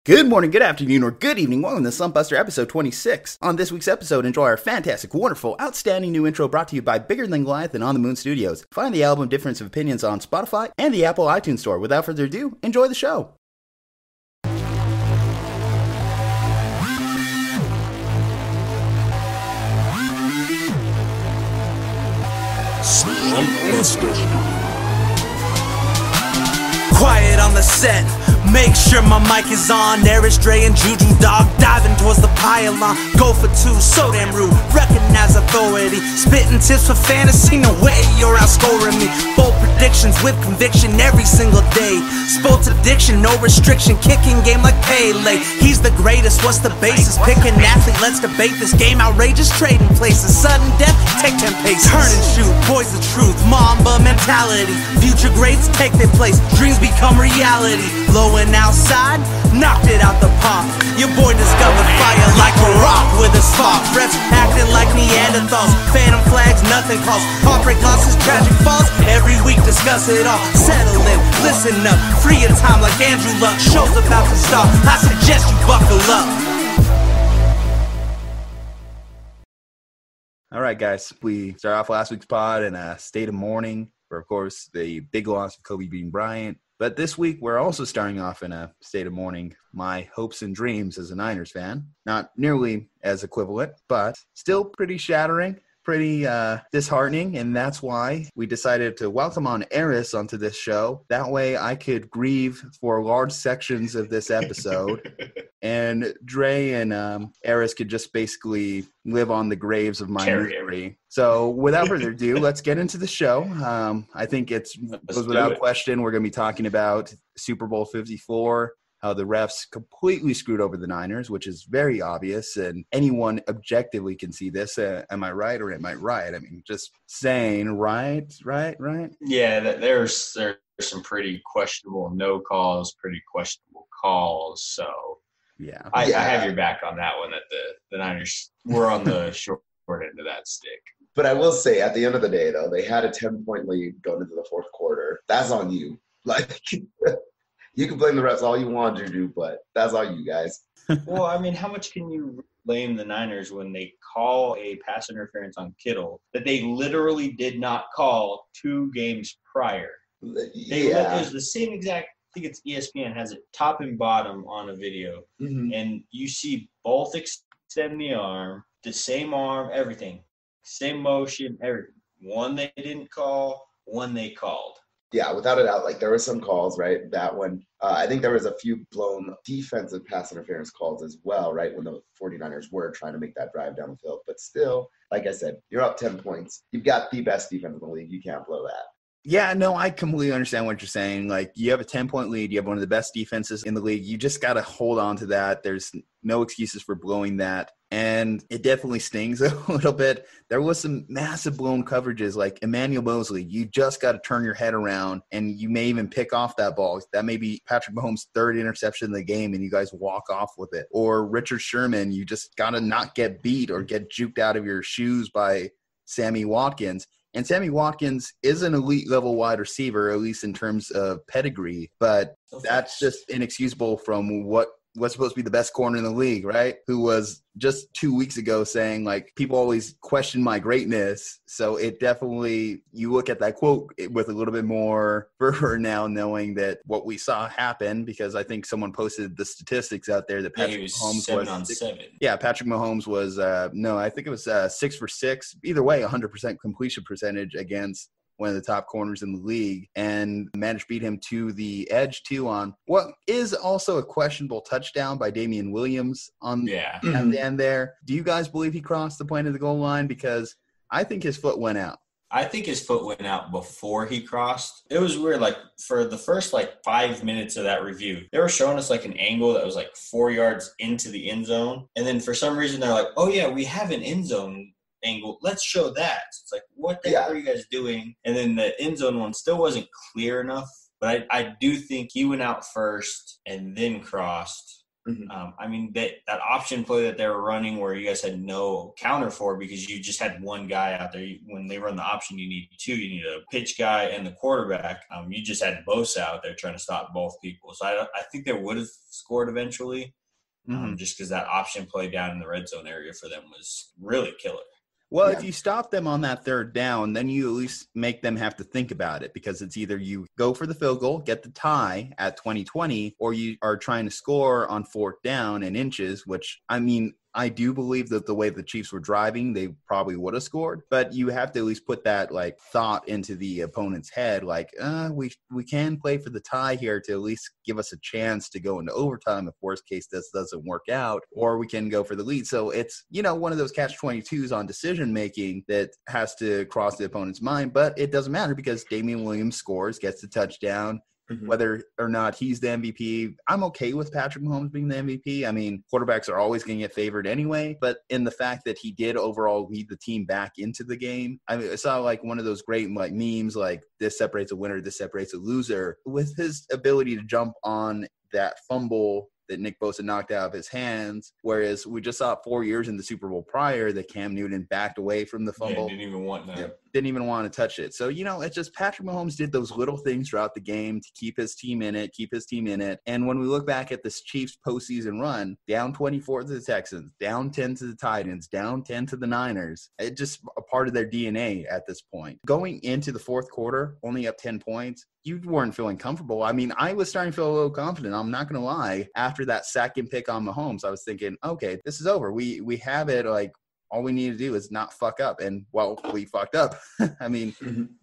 Good morning, good afternoon, or good evening. Welcome to Slumpbuster episode 26. On this week's episode, enjoy our fantastic, wonderful, outstanding new intro brought to you by Bigger Than Goliath and On the Moon Studios. Find the album Difference of Opinions on Spotify and the Apple iTunes Store. Without further ado, enjoy the show. Slumpbuster. Quiet on the set, make sure my mic is on. Eric, Dre, and Juju Dog diving towards the pylon. Go for two, so damn rude, recognize authority. Spitting tips for fantasy, no way you're outscoring me. Bold predictions with conviction every single day. Sports addiction, no restriction, kicking game like Pele. He's the greatest, what's the basis? Pick an athlete, let's debate this game. Outrageous trading places, sudden death, take 10 paces. Turn and shoot, boys the truth, Mamba mentality. Future greats take their place, dreams become reality. Low and outside, knocked it out the park. Your boy discovered fire like a rock with a spark. Refs acting like Neanderthals. Phantom flags, nothing calls. Heartbreak losses, tragic falls. Every week discuss it all. Settle in, listen up. Free your time like Andrew Luck. Show's about to start. I suggest you buckle up. All right, guys. We started off last week's pod in a state of mourning for, of course, the big loss of Kobe Bean Bryant. But this week, we're also starting off in a state of mourning. My hopes and dreams as a Niners fan. Not nearly as equivalent, but still pretty shattering, pretty disheartening. And that's why we decided to welcome on Eris onto this show. That way I could grieve for large sections of this episode. And Dre and Eris could just basically live on the graves of my misery. So without further ado, let's get into the show. I think it goes without question. We're going to be talking about Super Bowl 54, how the refs completely screwed over the Niners, which is very obvious. And anyone objectively can see this. Am I right or am I right? I mean, just saying right? Yeah, there's some pretty questionable no calls, pretty questionable calls. So yeah, I have your back on that one, that the Niners were on the short end of that stick. But I will say, at the end of the day, though, they had a 10-point lead going into the fourth quarter. That's on you. Like, you can blame the refs all you want to do, but that's on you guys. Well, I mean, how much can you blame the Niners when they call a pass interference on Kittle that they literally did not call 2 games prior? It was the same exact. I think it's ESPN has it top and bottom on a video, and you see both extend the arm, the same arm, everything, same motion, everything. One they didn't call, one they called. Yeah, without a doubt. Like, there were some calls, right? That one, I think there was a few blown defensive pass interference calls as well, right? When the 49ers were trying to make that drive down the field. But still, like I said, you're up 10 points. You've got the best defense in the league. You can't blow that. Yeah, no, I completely understand what you're saying. Like, you have a 10-point lead. You have one of the best defenses in the league. You just got to hold on to that. There's no excuses for blowing that. And it definitely stings a little bit. There was some massive blown coverages like Emmanuel Mosley. You just got to turn your head around, and you may even pick off that ball. That may be Patrick Mahomes' 3rd interception in the game, and you guys walk off with it. Or Richard Sherman, you just got to not get beat or get juked out of your shoes by Sammy Watkins. And Sammy Watkins is an elite-level wide receiver, at least in terms of pedigree, but that's just inexcusable from what's supposed to be the best corner in the league, right? Who was just 2 weeks ago saying, like, people always question my greatness. So it definitely, you look at that quote with a little bit more fervor now, knowing that what we saw happen, because I think someone posted the statistics out there that Patrick Mahomes 7 on 7. Yeah, Patrick Mahomes was, I think it was 6 for 6. Either way, 100% completion percentage against one of the top corners in the league, and managed to beat him to the edge, too, on what is also a questionable touchdown by Damian Williams at the end there. Do you guys believe he crossed the point of the goal line? Because I think his foot went out. I think his foot went out before he crossed. It was weird. Like, for the first, 5 minutes of that review, they were showing us, an angle that was, 4 yards into the end zone. And then for some reason, they're like, oh, yeah, we have an end zone angle. Let's show that. It's like, what the hell are you guys doing? And then the end zone one still wasn't clear enough. But I do think he went out first and then crossed. I mean, that option play that they were running where you guys had no counter for because you just had one guy out there. When they run the option, you need two. You need a pitch guy and the quarterback. You just had Bosa out there trying to stop both people. So I think they would have scored eventually just because that option play down in the red zone area for them was really killer. Well, if you stop them on that third down, then you at least make them have to think about it because it's either you go for the field goal, get the tie at 20-20, or you are trying to score on fourth down and inches, which, I mean, I do believe that the way the Chiefs were driving, they probably would have scored, but you have to at least put that like thought into the opponent's head. Like, we can play for the tie here to at least give us a chance to go into overtime. If worst case, this doesn't work out, or we can go for the lead. So it's, one of those catch-22s on decision-making that has to cross the opponent's mind, but it doesn't matter because Damian Williams scores, gets the touchdown. Whether or not he's the MVP, I'm okay with Patrick Mahomes being the MVP. I mean, quarterbacks are always going to get favored anyway, but in the fact that he did overall lead the team back into the game, I mean, I saw like one of those great like memes, like this separates a winner, this separates a loser, with his ability to jump on that fumble that Nick Bosa knocked out of his hands, whereas we just saw 4 years in the Super Bowl prior that Cam Newton backed away from the fumble. Yeah, didn't even want that. Didn't even want to touch it. So, it's just Patrick Mahomes did those little things throughout the game to keep his team in it. And when we look back at this Chiefs postseason run, down 24 to the Texans, down 10 to the Titans, down 10 to the Niners, it's just a part of their DNA at this point. Going into the fourth quarter, only up 10 points, you weren't feeling comfortable. I mean, I was starting to feel a little confident. I'm not going to lie. After that second pick on Mahomes, I was thinking, okay, this is over. We have it. Like, all we need to do is not fuck up. And, well, we fucked up. I mean,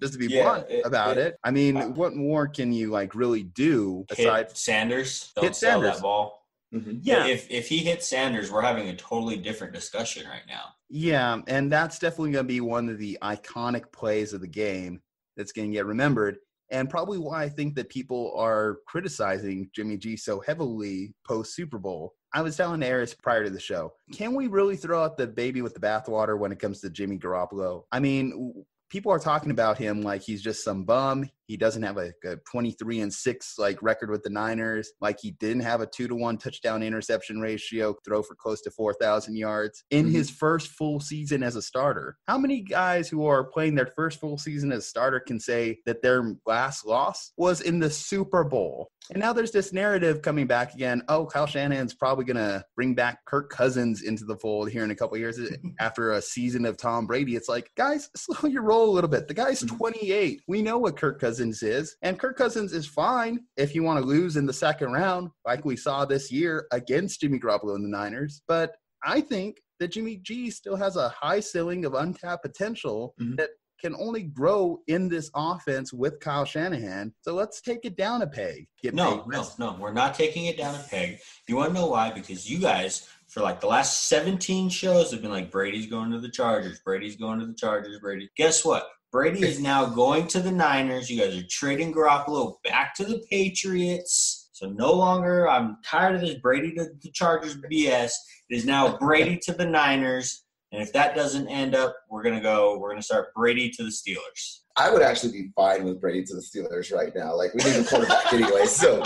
just to be blunt about it. I mean, what more can you, like, really do aside? Hit Sanders. Don't sell that ball. Yeah. If he hits Sanders, we're having a totally different discussion right now. Yeah, and that's definitely going to be one of the iconic plays of the game that's going to get remembered. And probably why I think that people are criticizing Jimmy G so heavily post-Super Bowl. I was telling Aris prior to the show, can we really throw out the baby with the bathwater when it comes to Jimmy Garoppolo? I mean, people are talking about him like he's just some bum. He doesn't have a 23-6 like record with the Niners. Like he didn't have a 2-to-1 touchdown interception ratio, throw for close to 4,000 yards in his first full season as a starter. How many guys who are playing their first full season as a starter can say that their last loss was in the Super Bowl? And now there's this narrative coming back again. Oh, Kyle Shanahan's probably going to bring back Kirk Cousins into the fold here in a couple of years after a season of Tom Brady. It's like, guys, slow your roll a little bit. The guy's 28. We know what Kirk Cousins is, and Kirk Cousins is fine if you want to lose in the second round, like we saw this year against Jimmy Garoppolo and the Niners. But I think that Jimmy G still has a high ceiling of untapped potential that can only grow in this offense with Kyle Shanahan. So let's take it down a peg. No, we're not taking it down a peg. You want to know why? Because you guys, for like the last 17 shows, have been like, Brady's going to the Chargers. Brady's going to the Chargers. Brady. Guess what? Brady is now going to the Niners. You guys are trading Garoppolo back to the Patriots. So no longer, I'm tired of this Brady to the Chargers BS. It is now Brady to the Niners. And if that doesn't end up, we're going to start Brady to the Steelers. I would actually be fine with Brady to the Steelers right now. Like, we need a quarterback anyway, so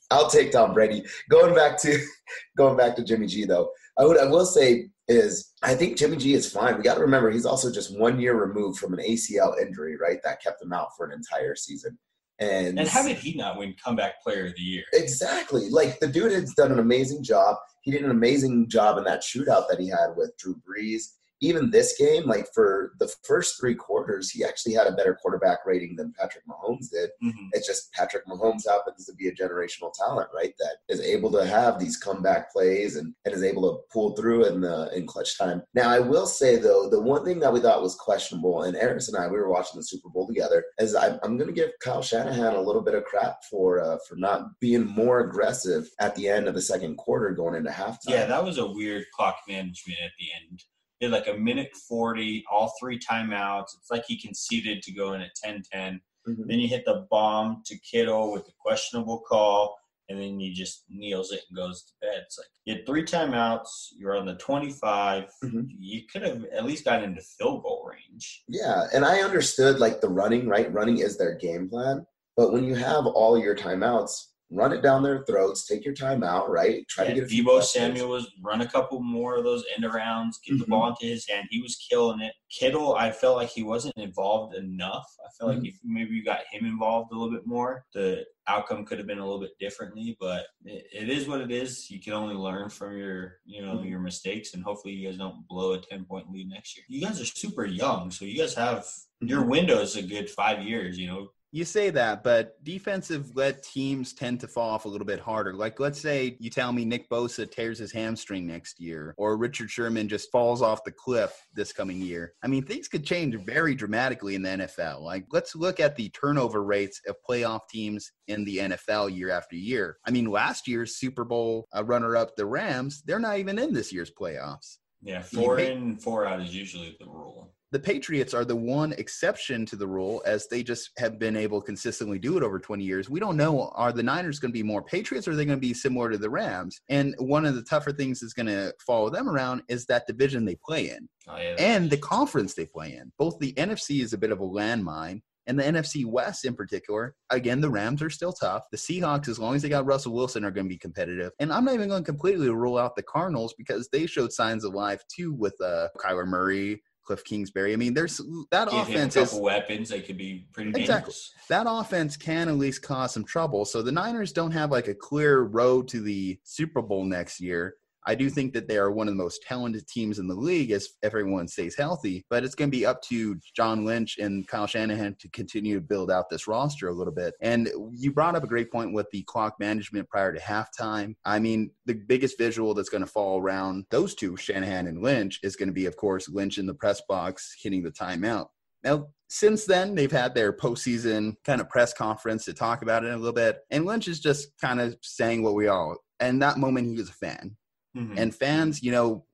I'll take Tom Brady. Going back to Jimmy G, though, I will say is I think Jimmy G is fine. We got to remember he's also just 1 year removed from an ACL injury, right? That kept him out for an entire season. And how did he not win Comeback Player of the Year? Exactly. Like, the dude has done an amazing job. He did an amazing job in that shootout that he had with Drew Brees. Even this game, like for the first three quarters, he actually had a better quarterback rating than Patrick Mahomes did. It's just Patrick Mahomes happens to be a generational talent, right? That is able to have these comeback plays and is able to pull through in clutch time. Now, I will say, though, the one thing that we thought was questionable, and Eris and I, we were watching the Super Bowl together, is I'm going to give Kyle Shanahan a little bit of crap for not being more aggressive at the end of the second quarter going into halftime. Yeah, that was a weird clock management at the end. Did like a minute 40, all three timeouts. It's like he conceded to go in at 10-10. Then you hit the bomb to Kittle with the questionable call, and then he just kneels it and goes to bed. It's like you had three timeouts. You're on the 25. You could have at least gotten into field goal range. Yeah, and I understood like the running, right? Running is their game plan. But when you have all your timeouts, run it down their throats, take your time out, right? Try to get Deebo Samuel was run a couple more of those end arounds, get the ball into his hand. He was killing it. Kittle, I felt like he wasn't involved enough. I feel like if maybe you got him involved a little bit more, the outcome could have been a little bit differently, but it is what it is. You can only learn from your mistakes, and hopefully you guys don't blow a 10-point lead next year. You guys are super young, so you guys have your window is a good 5 years, You say that, but defensive-led teams tend to fall off a little bit harder. Like, let's say you tell me Nick Bosa tears his hamstring next year, or Richard Sherman just falls off the cliff this coming year. I mean, things could change very dramatically in the NFL. Like, let's look at the turnover rates of playoff teams in the NFL year after year. I mean, last year's Super Bowl runner-up, the Rams, they're not even in this year's playoffs. Yeah, 4 in, 4 out is usually the rule. The Patriots are the one exception to the rule, as they just have been able to consistently do it over 20 years. We don't know, are the Niners going to be more Patriots, or are they going to be similar to the Rams? And one of the tougher things that's going to follow them around is that division they play in and the conference they play in. Both the NFC is a bit of a landmine, and the NFC West in particular. Again, the Rams are still tough. The Seahawks, as long as they got Russell Wilson, are going to be competitive. And I'm not even going to completely rule out the Cardinals, because they showed signs of life too with Kyler Murray, Cliff Kingsbury. I mean, there's that offense him a couple weapons that could be pretty dangerous. Exactly. That offense can at least cause some trouble. So the Niners don't have like a clear road to the Super Bowl next year. I do think that they are one of the most talented teams in the league if everyone stays healthy, but it's going to be up to John Lynch and Kyle Shanahan to continue to build out this roster a little bit. And you brought up a great point with the clock management prior to halftime. I mean, the biggest visual that's going to fall around those two, Shanahan and Lynch, is going to be, of course, Lynch in the press box hitting the timeout. Now, since then, they've had their postseason kind of press conference to talk about it a little bit, and Lynch is just kind of saying what we all, and that moment he was a fan. And fans,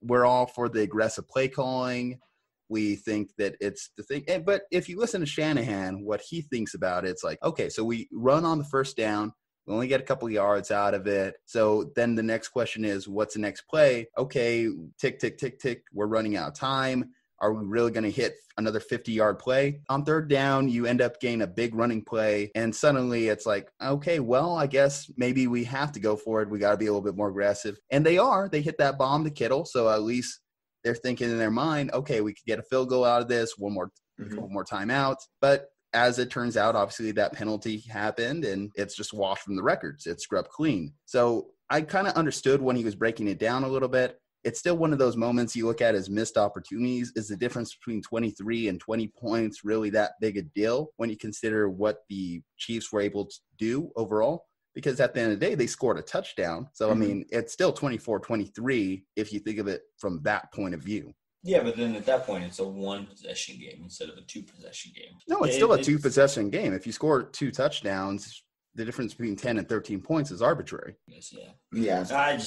we're all for the aggressive play calling. We think that it's the thing. But if you listen to Shanahan, what he thinks about it, it's like, okay, so we run on the first down. We only get a couple of yards out of it. So then the next question is, what's the next play? Okay, tick, tick, tick, tick. We're running out of time. Are we really going to hit another 50-yard play? On third down, you end up getting a big running play, and suddenly it's like, okay, well, I guess maybe we have to go for it. We got to be a little bit more aggressive. And they are. They hit that bomb to Kittle, so at least they're thinking in their mind, okay, we could get a field goal out of this, one more timeouts. But as it turns out, obviously that penalty happened, and it's just washed from the records. It's scrubbed clean. So I kind of understood when he was breaking it down a little bit. It's still one of those moments you look at as missed opportunities. Is the difference between 23 and 20 points really that big a deal when you consider what the Chiefs were able to do overall? Because at the end of the day, they scored a touchdown. So, I mean, it's still 24-23 if you think of it from that point of view. Yeah, but then at that point, it's a one-possession game instead of a two-possession game. No, it's still a two-possession game. If you score 2 touchdowns, the difference between 10 and 13 points is arbitrary. Yes, Yeah.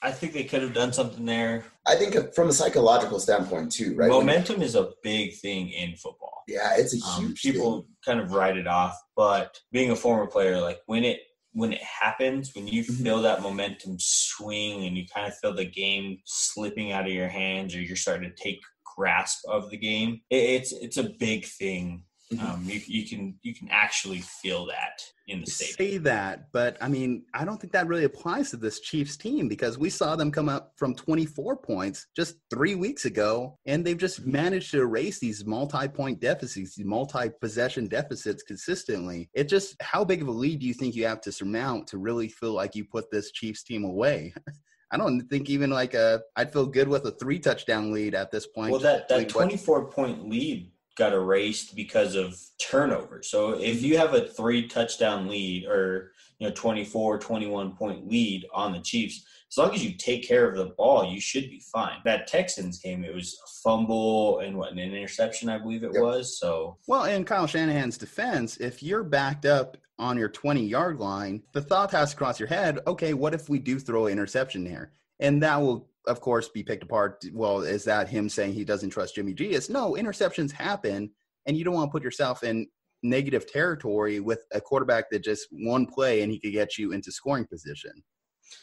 I think they could have done something there. I think from a psychological standpoint too, right? Momentum is a big thing in football. Yeah, it's a huge people thing. kind of write it off, but being a former player, like when it happens, when you feel that momentum swing and you kind of feel the game slipping out of your hands, or you're starting to take grasp of the game, it's a big thing. You can actually feel that in the stadium. Say that, but I mean, I don't think that really applies to this Chiefs team, because we saw them come up from 24 points just 3 weeks ago, and they've just managed to erase these multi-point deficits, these multi-possession deficits consistently. It just, how big of a lead do you think you have to surmount to really feel like you put this Chiefs team away? I don't think even I'd feel good with a 3-touchdown lead at this point. Well, that 24-point lead got erased because of turnover. So if you have a 3-touchdown lead, or 24, 21 point lead on the Chiefs, as long as you take care of the ball, you should be fine. That Texans game, it was a fumble and an interception, I believe it was. So, well, in Kyle Shanahan's defense, if you're backed up on your 20-yard line, the thought has to cross your head, okay, what if we do throw an interception here? And that will, of course, be picked apart. Well, is that him saying he doesn't trust Jimmy G? It's no, interceptions happen, and you don't want to put yourself in negative territory with a quarterback that just one play and he could get you into scoring position.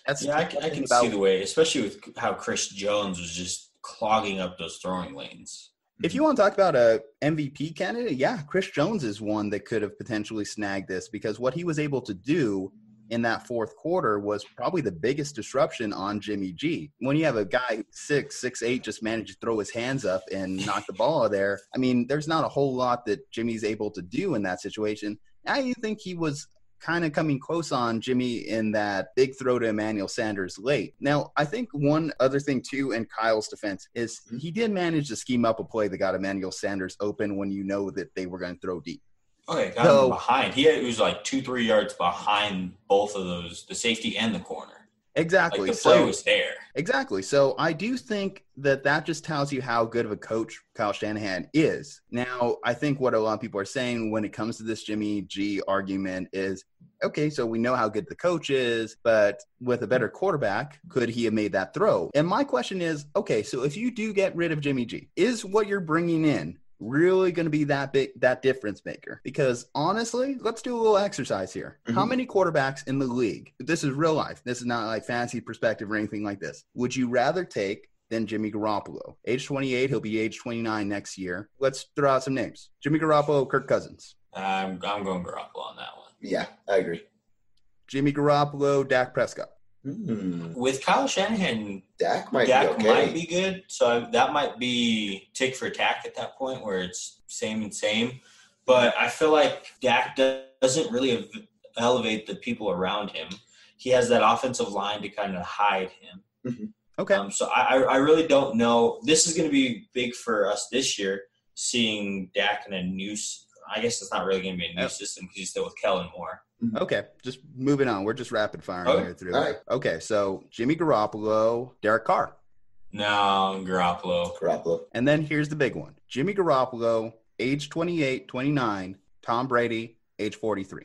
I can see the way, especially with how Chris Jones was just clogging up those throwing lanes. If you want to talk about a MVP candidate, yeah, Chris Jones is one that could have potentially snagged this, because what he was able to do in that fourth quarter was probably the biggest disruption on Jimmy G. When you have a guy 6'8", just managed to throw his hands up and knock the ball out of there, I mean, there's not a whole lot that Jimmy's able to do in that situation. Now you think he was kind of coming close on Jimmy in that big throw to Emmanuel Sanders late. Now, I think one other thing, too, in Kyle's defense is he did manage to scheme up a play that got Emmanuel Sanders open when you know that they were going to throw deep. Okay, got him behind. He was like 2-3 yards behind both of those, the safety and the corner. Exactly. Like the play was there. Exactly. So I do think that just tells you how good of a coach Kyle Shanahan is. Now, I think what a lot of people are saying when it comes to this Jimmy G argument is, okay, so we know how good the coach is, but with a better quarterback, could he have made that throw? And my question is, okay, so if you do get rid of Jimmy G, is what you're bringing in really going to be that difference maker? Because honestly, let's do a little exercise here. How many quarterbacks in the league, this is real life, this is not like fantasy perspective or anything like this, would you rather take than Jimmy Garoppolo? Age 28, he'll be age 29 next year. Let's throw out some names. Jimmy Garoppolo, Kirk Cousins. I'm going Garoppolo on that one. Yeah, I agree. Jimmy Garoppolo, Dak Prescott. With Kyle Shanahan, Dak might be good. So that might be tick for tack at that point where it's same and same. But I feel like Dak doesn't really elevate the people around him. He has that offensive line to kind of hide him. Okay. So I really don't know. This is going to be big for us this year, seeing Dak in a new – I guess it's not really going to be a new system because he's still with Kellen Moore. Okay, just moving on. We're just rapid firing here through. Right. Okay, so Jimmy Garoppolo, Derek Carr. No, Garoppolo. And then here's the big one. Jimmy Garoppolo, age 28, 29. Tom Brady, age 43.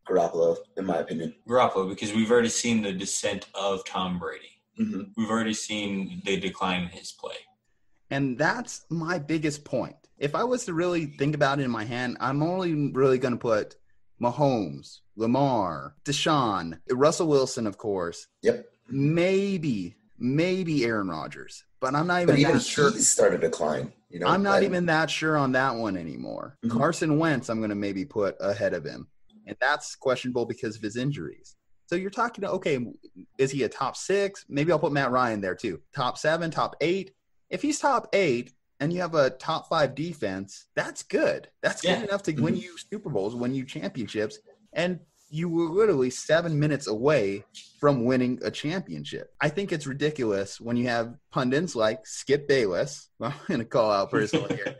Garoppolo, in my opinion. Garoppolo, because we've already seen the descent of Tom Brady. We've already seen the decline in his play. And that's my biggest point. If I was to really think about it in my hand, I'm only really going to put Mahomes, Lamar, Deshaun, Russell Wilson, of course. Yep. Maybe Aaron Rodgers. But I'm not even that sure. He started to decline. You know, I'm not even that sure on that one anymore. Carson Wentz, I'm going to maybe put ahead of him. And that's questionable because of his injuries. So you're talking, okay, is he a top 6? Maybe I'll put Matt Ryan there too. Top 7, top 8. If he's top 8 and you have a top 5 defense, that's good. That's good enough to win you Super Bowls, win you championships. And you were literally 7 minutes away from winning a championship. I think it's ridiculous when you have pundits like Skip Bayless, I'm going to call out personally here,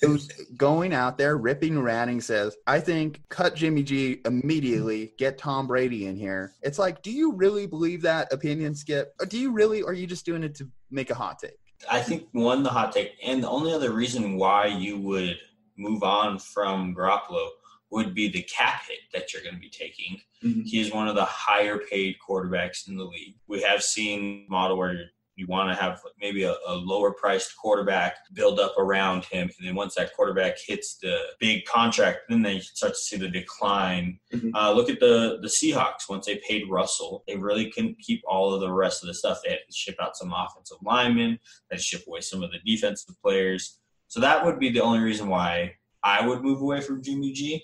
who's going out there ripping and ranting, says, I think cut Jimmy G immediately, get Tom Brady in here. It's like, do you really believe that opinion, Skip? Or do you really, or are you just doing it to make a hot take? I think, one, the hot take, and the only other reason why you would move on from Garoppolo would be the cap hit that you're going to be taking. He is one of the higher paid quarterbacks in the league. We have seen a model where you want to have maybe a lower priced quarterback build up around him. And then once that quarterback hits the big contract, then they start to see the decline. Look at the Seahawks. Once they paid Russell, they really couldn't keep all of the rest of the stuff. They had to ship out some offensive linemen. They had to ship away some of the defensive players. So that would be the only reason why I would move away from Jimmy G.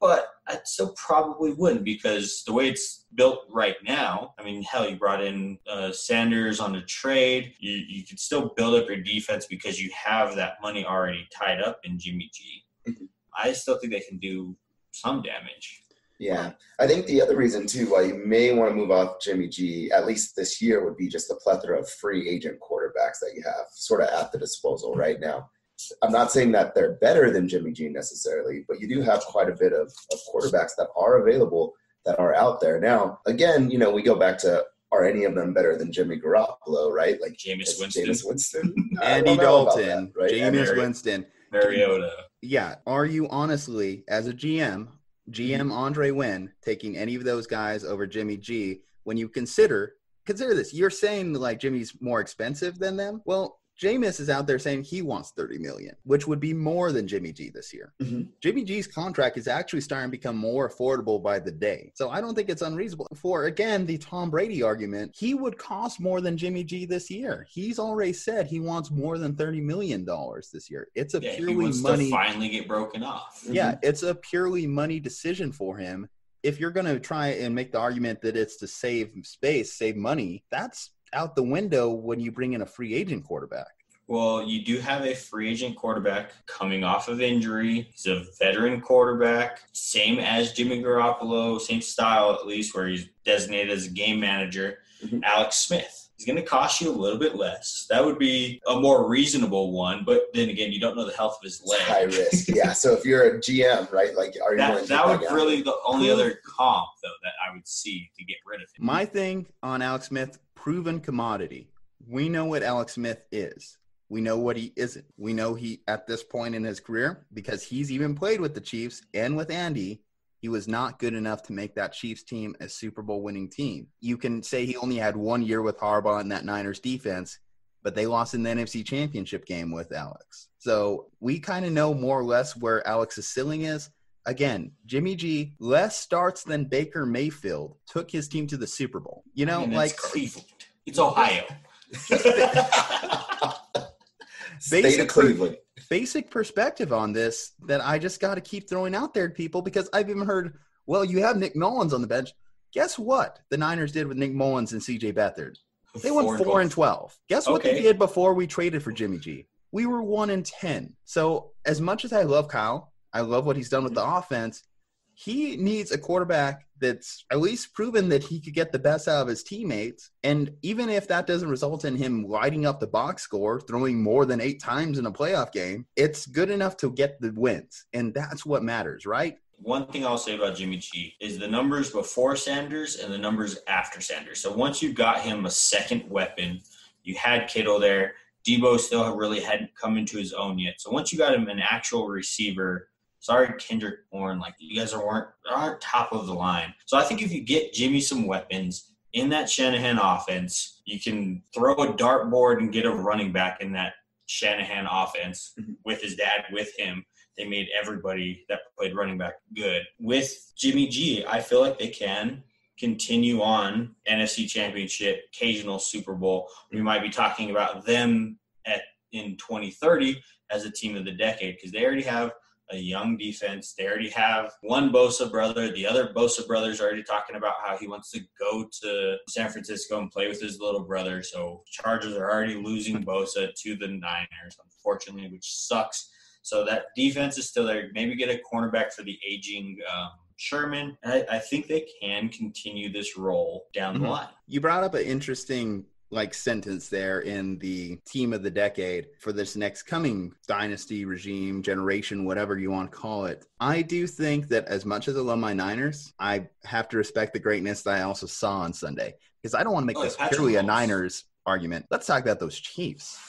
But I still probably wouldn't, because the way it's built right now, I mean, hell, you brought in Sanders on a trade. You could still build up your defense because you have that money already tied up in Jimmy G. I still think they can do some damage. Yeah. I think the other reason, too, why you may want to move off Jimmy G, at least this year, would be just the plethora of free agent quarterbacks that you have sort of at the disposal right now. I'm not saying that they're better than Jimmy G necessarily, but you do have quite a bit of quarterbacks that are available that are out there. Now, again, you know, we go back to, are any of them better than Jimmy Garoppolo, right? Like Jameis Winston. Andy Dalton, that, right? Jameis Winston. Mariota. Yeah. Are you honestly, as a GM Andre Wynn, taking any of those guys over Jimmy G when you consider this? You're saying like Jimmy's more expensive than them? Well, Jameis is out there saying he wants $30 million, which would be more than Jimmy G this year. Jimmy G's contract is actually starting to become more affordable by the day. So I don't think it's unreasonable. For, again, the Tom Brady argument, he would cost more than Jimmy G this year. He's already said he wants more than $30 million this year. It's a purely he wants money. to finally get broken off. Yeah, it's a purely money decision for him. if you're going to try and make the argument that it's to save space, save money, that's out the window when you bring in a free agent quarterback. Well, you do have a free agent quarterback coming off of injury. He's a veteran quarterback, same as Jimmy Garoppolo, same style at least, where he's designated as a game manager. Alex Smith. He's going to cost you a little bit less. That would be a more reasonable one, but then again, you don't know the health of his leg. High risk, yeah. So if you're a GM, right, like are you that would really the only other comp though that I would see to get rid of him. My thing on Alex Smith, proven commodity. We know what Alex Smith is. We know what he isn't. We know he, at this point in his career, because he's even played with the Chiefs and with Andy, he was not good enough to make that Chiefs team a Super Bowl winning team. You can say he only had 1 year with Harbaugh in that Niners defense, but they lost in the NFC Championship game with Alex. So we kind of know more or less where Alex's ceiling is. Again, Jimmy G, less starts than Baker Mayfield, took his team to the Super Bowl. You know, like Cleveland. It's Ohio. State of Cleveland. Basic perspective on this that I just got to keep throwing out there to people, because I've even heard, well, you have Nick Mullins on the bench. Guess what the Niners did with Nick Mullins and C.J. Beathard? They went 4-12. Guess what they did before we traded for Jimmy G? We were 1-10. So as much as I love Kyle, I love what he's done with the offense. He needs a quarterback that's at least proven that he could get the best out of his teammates. And even if that doesn't result in him lighting up the box score, throwing more than 8 times in a playoff game, it's good enough to get the wins. And that's what matters, right? One thing I'll say about Jimmy G is the numbers before Sanders and the numbers after Sanders. So once you got him a second weapon, you had Kittle there. Debo still really hadn't come into his own yet. So once you got him an actual receiver, sorry, Kendrick Bourne, like you guys aren't top of the line. So I think if you get Jimmy some weapons in that Shanahan offense, you can throw a dartboard and get a running back in that Shanahan offense with his dad, with him. They made everybody that played running back good. With Jimmy G, I feel like they can continue on NFC Championship, occasional Super Bowl. We might be talking about them in 2030 as a team of the decade, because they already have a young defense. They already have one Bosa brother. The other Bosa brother's already talking about how he wants to go to San Francisco and play with his little brother. So Chargers are already losing Bosa to the Niners, unfortunately, which sucks. So that defense is still there. Maybe get a cornerback for the aging Sherman. I think they can continue this role down the line. You brought up an interesting sentence there in the team of the decade for this next coming dynasty, regime, generation, whatever you want to call it. I do think that as much as I love my Niners, I have to respect the greatness that I also saw on Sunday, because I don't want to make this purely a Niners argument. Let's talk about those Chiefs.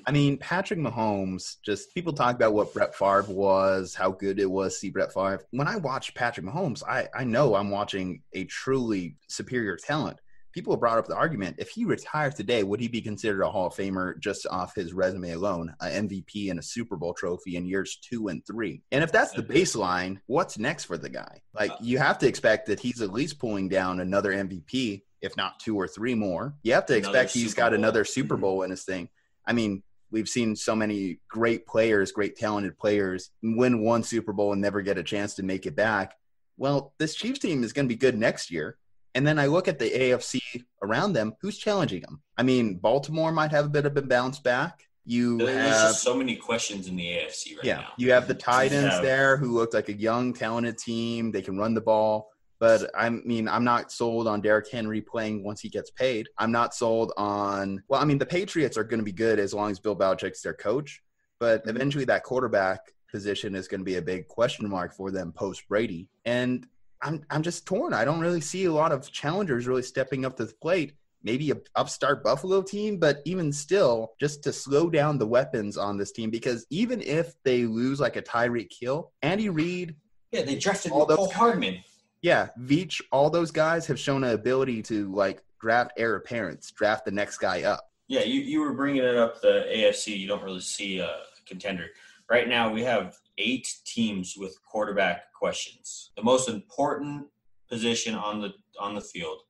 I mean, Patrick Mahomes, just people talk about what Brett Favre was, how good it was to see Brett Favre. When I watch Patrick Mahomes, I know I'm watching a truly superior talent. People have brought up the argument, if he retires today, would he be considered a Hall of Famer just off his resume alone, an MVP and a Super Bowl trophy in years 2 and 3? And if that's the baseline, what's next for the guy? You have to expect that he's at least pulling down another MVP, if not 2 or 3 more. You have to expect he's got another Super Bowl in his thing. I mean, we've seen so many great players, great talented players win one Super Bowl and never get a chance to make it back. Well, this Chiefs team is going to be good next year. And then I look at the AFC around them, who's challenging them? I mean, Baltimore might have a bit of a bounce back. There's just so many questions in the AFC right now. You have the Titans there who look like a young, talented team. They can run the ball. But I'm not sold on Derrick Henry playing once he gets paid. I'm not sold on – the Patriots are going to be good as long as Bill Belichick's their coach. But eventually that quarterback position is going to be a big question mark for them post-Brady. And I'm just torn. I don't really see a lot of challengers really stepping up to the plate. Maybe a upstart Buffalo team, but even still, just to slow down the weapons on this team. Because even if they lose like a Tyreek Hill, Andy Reid – yeah, they drafted Cole Hardman. Yeah, Veach, all those guys have shown an ability to draft heir apparents, draft the next guy up. Yeah, you were bringing it up, the AFC. You don't really see a contender. Right now we have 8 teams with quarterback questions. The most important position on the field.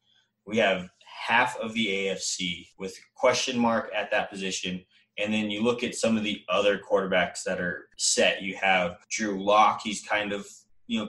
We have half of the AFC with question mark at that position. And then you look at some of the other quarterbacks that are set. You have Drew Lock. He's kind of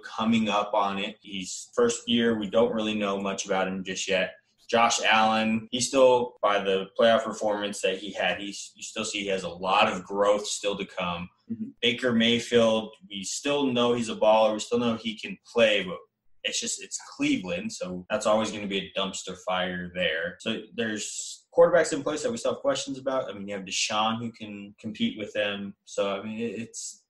coming up on it. He's first year. We don't really know much about him just yet. Josh Allen, he's still, by the playoff performance that he had, you still see he has a lot of growth still to come. Mm-hmm. Baker Mayfield, we still know he's a baller. We still know he can play, but it's Cleveland, so that's always going to be a dumpster fire there. So there's quarterbacks in place that we still have questions about. I mean, you have Deshaun who can compete with them. So, I mean, it's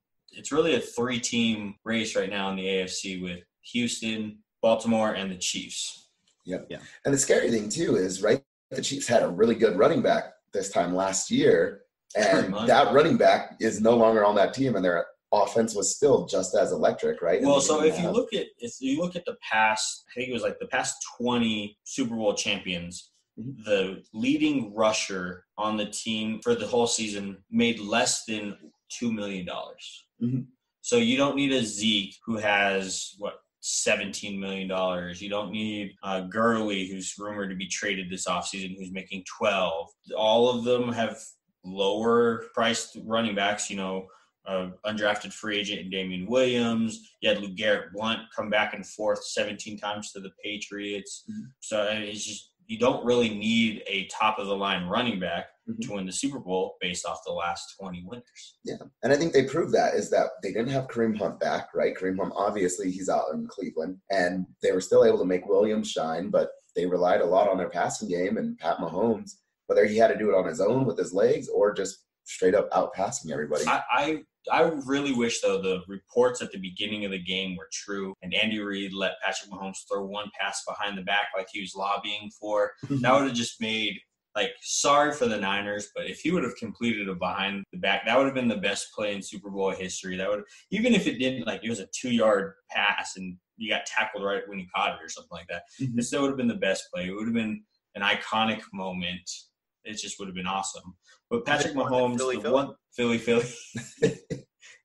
really a 3-team race right now in the AFC with Houston, Baltimore, and the Chiefs. Yep. Yeah. And the scary thing, too, is, right, the Chiefs had a really good running back this time last year, and that running back is no longer on that team, and their offense was still just as electric, right? Well, so if you look at the past, I think it was like the past 20 Super Bowl champions, mm-hmm. the leading rusher on the team for the whole season made less than $2 million. Mm-hmm. So you don't need a Zeke who has, $17 million. You don't need Gurley, who's rumored to be traded this offseason, who's making 12. All of them have lower priced running backs, undrafted free agent in Damian Williams. You had LeGarrette Blount come back and forth 17 times to the Patriots. Mm-hmm. So it's just, you don't really need a top-of-the-line running back mm-hmm. to win the Super Bowl based off the last 20 winners. Yeah, and I think they proved that is that they didn't have Kareem Hunt back, right? Kareem Hunt, obviously, he's out in Cleveland, and they were still able to make Williams shine, but they relied a lot on their passing game, and Pat Mahomes, whether he had to do it on his own with his legs or just straight up out-passing everybody. I really wish, though, the reports at the beginning of the game were true and Andy Reid let Patrick Mahomes throw one pass behind the back like he was lobbying for. That would have just made, sorry for the Niners, but if he would have completed a behind the back, that would have been the best play in Super Bowl history. That would, even if it didn't, it was a 2-yard pass and you got tackled right when you caught it or something like that. Mm-hmm. It still would have been the best play. It would have been an iconic moment. It just would have been awesome. But Patrick Mahomes, Philly.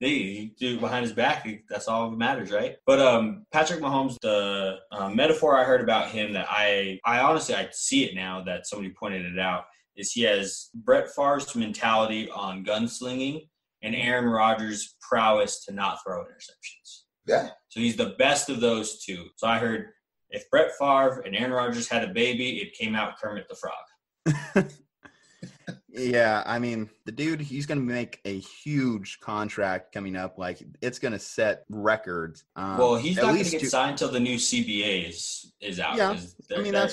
They do it behind his back. That's all that matters, right? But Patrick Mahomes, the metaphor I heard about him that I honestly, I see it now that somebody pointed it out, is he has Brett Favre's mentality on gunslinging and Aaron Rodgers' prowess to not throw interceptions. Yeah. So he's the best of those two. So I heard if Brett Favre and Aaron Rodgers had a baby, it came out Kermit the Frog. Yeah, I mean, the dude, he's going to make a huge contract coming up. It's going to set records. Well, he's not going to get signed until the new CBA is out. Yeah, that's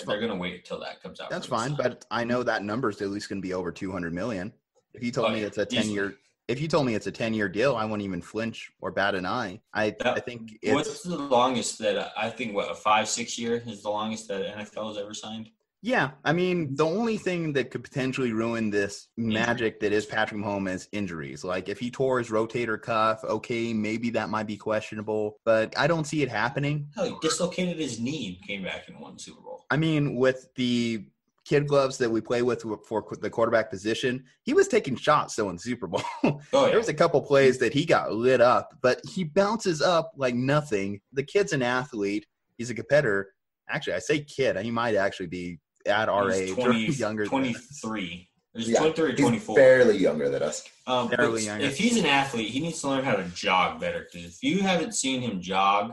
fine. They're going to wait until that comes out. That's fine, but I know that number's at least going to be over $200 million. If you told me it's a 10-year, if you told me it's a 10-year deal, I wouldn't even flinch or bat an eye. I think it's. What's the longest that I think? A 5-6 year is the longest that NFL has ever signed. Yeah, I mean, the only thing that could potentially ruin this magic that is Patrick Mahomes is injuries. If he tore his rotator cuff, okay, maybe that might be questionable, but I don't see it happening. No, he dislocated his knee and came back and won the Super Bowl. I mean, with the kid gloves that we play with for the quarterback position, he was taking shots still in the Super Bowl. Oh, yeah. There was a couple plays that he got lit up, but he bounces up like nothing. The kid's an athlete. He's a competitor. Actually, I say kid. He might actually be at our age, 20, or younger. 23. He's 23 or 24. He's barely younger than us. Barely younger. If he's an athlete, he needs to learn how to jog better. Because if you haven't seen him jog,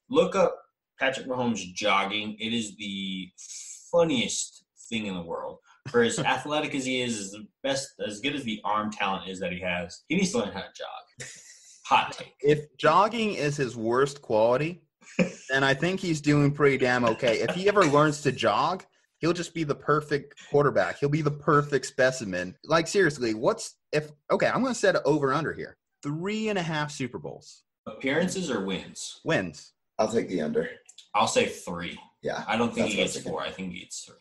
look up Patrick Mahomes jogging. It is the funniest thing in the world. For as athletic as he is the best, as good as the arm talent is that he has, he needs to learn how to jog. Hot take. If jogging is his worst quality, then I think he's doing pretty damn okay. If he ever learns to jog, he'll just be the perfect quarterback. He'll be the perfect specimen. Seriously, I'm going to set an over-under here. 3.5 Super Bowls. Appearances or wins? Wins. I'll take the under. I'll say 3. Yeah. I don't think he gets 4. I think he gets 3.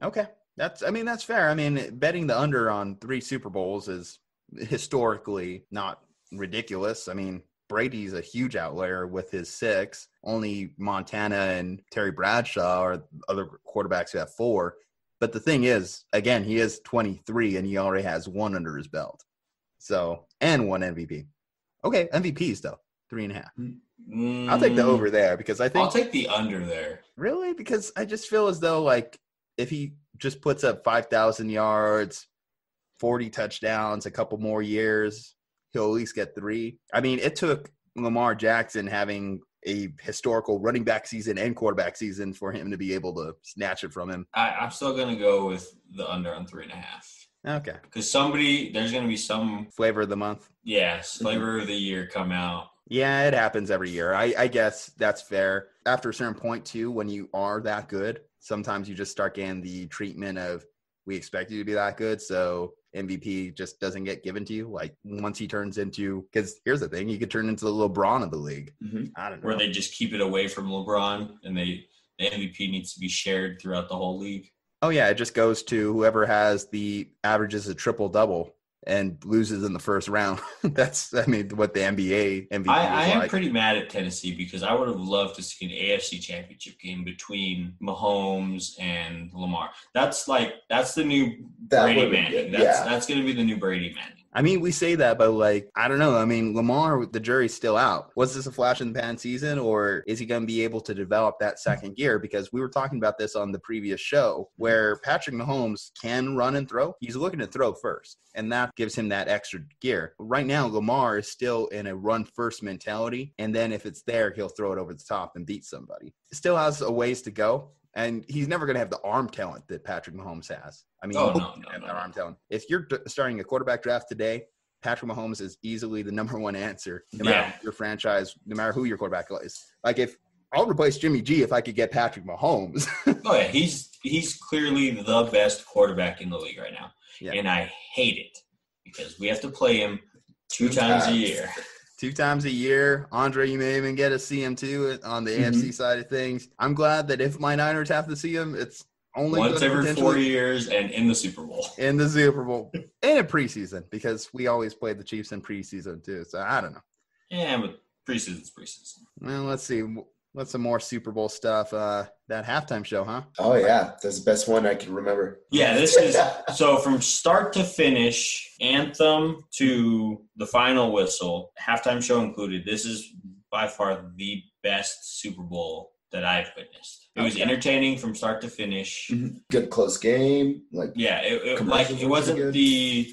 Okay. That's fair. I mean, betting the under on 3 Super Bowls is historically not ridiculous. I mean, Brady's a huge outlier with his 6. Only Montana and Terry Bradshaw are other quarterbacks who have 4. But the thing is, again, he is 23 and he already has 1 under his belt. So, and 1 MVP. Okay, MVPs though, 3.5. I'll take the over there because I think I'll take the under there. Really? Because I just feel as though if he just puts up 5,000 yards, 40 touchdowns, a couple more years, he'll at least get 3. I mean, it took Lamar Jackson having a historical running back season and quarterback season for him to be able to snatch it from him. I'm still going to go with the under on 3.5. Okay. Because there's going to be some flavor of the month. Yes, flavor of the year come out. Yeah, it happens every year. I guess that's fair. After a certain point, too, when you are that good, sometimes you just start getting the treatment of, we expect you to be that good, so MVP just doesn't get given to you. Like, once he turns into – because here's the thing. He could turn into the LeBron of the league. Mm-hmm. I don't know. Where they just keep it away from LeBron, and the MVP needs to be shared throughout the whole league. Oh, yeah, it just goes to whoever has the averages a triple-double and loses in the first round. That's, what the NBA MVP I am like. pretty mad at Tennessee because I would have loved to see an AFC championship game between Mahomes and Lamar. That's the new Brady Manning. That's going to be the new Brady Manning. We say that, but I don't know. Lamar, the jury's still out. Was this a flash in the pan season, or is he going to be able to develop that second gear? Because we were talking about this on the previous show where Patrick Mahomes can run and throw. He's looking to throw first, and that gives him that extra gear. Right now, Lamar is still in a run-first mentality, and then if it's there, he'll throw it over the top and beat somebody. Still has a ways to go. And he's never going to have the arm talent that Patrick Mahomes has. No. Arm talent. If you're starting a quarterback draft today, Patrick Mahomes is easily the number one answer, no matter your franchise, no matter who your quarterback is. If I'll replace Jimmy G if I could get Patrick Mahomes. Oh yeah, he's clearly the best quarterback in the league right now, and I hate it because we have to play him two times a year. 2 times a year. Andre, you may even get to see him too on the AFC side of things. I'm glad that if my Niners have to see him, it's only once every 4 years and in the Super Bowl. In the Super Bowl. And in preseason, because we always played the Chiefs in preseason too. So I don't know. Yeah, but preseason's preseason. Well, let's see. What's some more Super Bowl stuff? That halftime show, huh? Oh, yeah. That's the best one I can remember. Yeah, this is – so from start to finish, anthem to the final whistle, halftime show included, this is by far the best Super Bowl that I've witnessed. It was entertaining from start to finish. Mm-hmm. Good close game. It wasn't the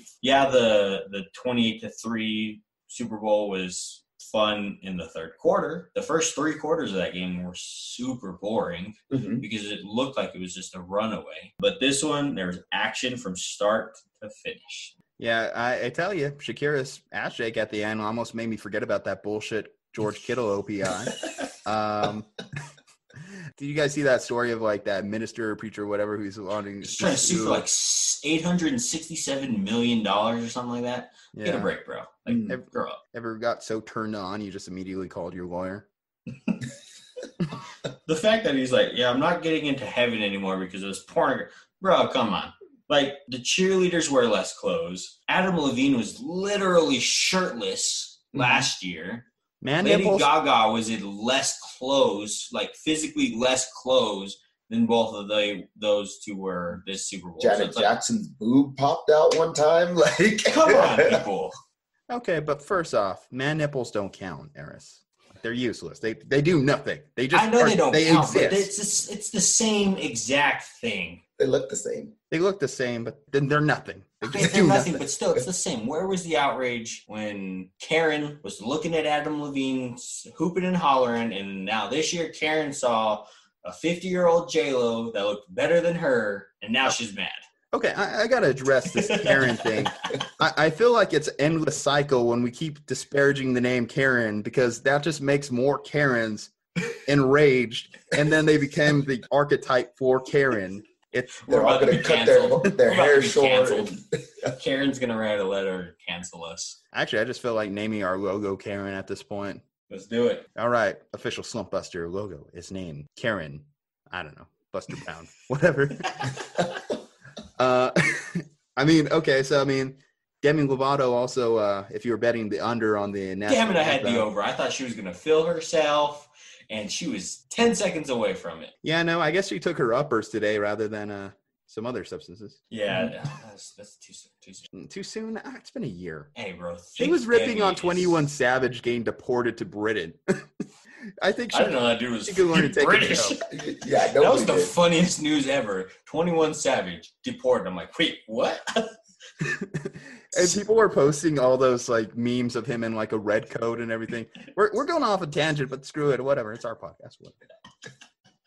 28-3 Super Bowl was – fun in the third quarter. The first 3 quarters of that game were super boring because it looked like it was just a runaway. But this one, there was action from start to finish. Yeah, I tell you, Shakira's ass shake at the end almost made me forget about that bullshit George Kittle OPI. Did you guys see that story of that minister or preacher or whatever who's wanting He's trying to sue for $867 million or something like that? Yeah. Get a break, bro. Grow up. Ever got so turned on you just immediately called your lawyer? The fact that he's I'm not getting into heaven anymore because of this porn. Bro, come on. The cheerleaders wear less clothes. Adam Levine was literally shirtless last year. Lady Gaga was in less clothes, physically less clothes than both of those two were this Super Bowl. Janet Jackson's boob popped out one time. Come on, people. Okay, but first off, man nipples don't count, Eris. They're useless. They do nothing. They just I know they don't count, exist. But it's the same exact thing. They look the same. They look the same, but then they're nothing. They're nothing, but still, it's the same. Where was the outrage when Karen was looking at Adam Levine hooping and hollering, and now this year Karen saw a 50-year-old J-Lo that looked better than her, and now she's mad. Okay, I got to address this Karen thing. I feel like it's endless cycle when we keep disparaging the name Karen because that just makes more Karens enraged, and then they become the archetype for Karen. They're all going to cut their hair short. Karen's going to write a letter to cancel us. Actually, I just feel like naming our logo Karen at this point. Let's do it. All right. Official Slump Buster logo is named Karen. I don't know. Buster Brown. Whatever. Okay. So, Demi Lovato also, if you were betting the under on the national. Damn it, I had the over. I thought she was going to fill herself. And she was 10 seconds away from it. Yeah, no, I guess she took her uppers today rather than some other substances. Yeah, that's too soon. Too soon? It's been a year. Hey, bro. She was ripping on 21 Savage getting deported to Britain. I think I didn't know that dude was British. Yeah, that was the funniest news ever. 21 Savage deported. I'm like, wait, what? And people were posting all those like memes of him in like a red coat and everything. We're going off a tangent, but screw it, whatever. It's our podcast.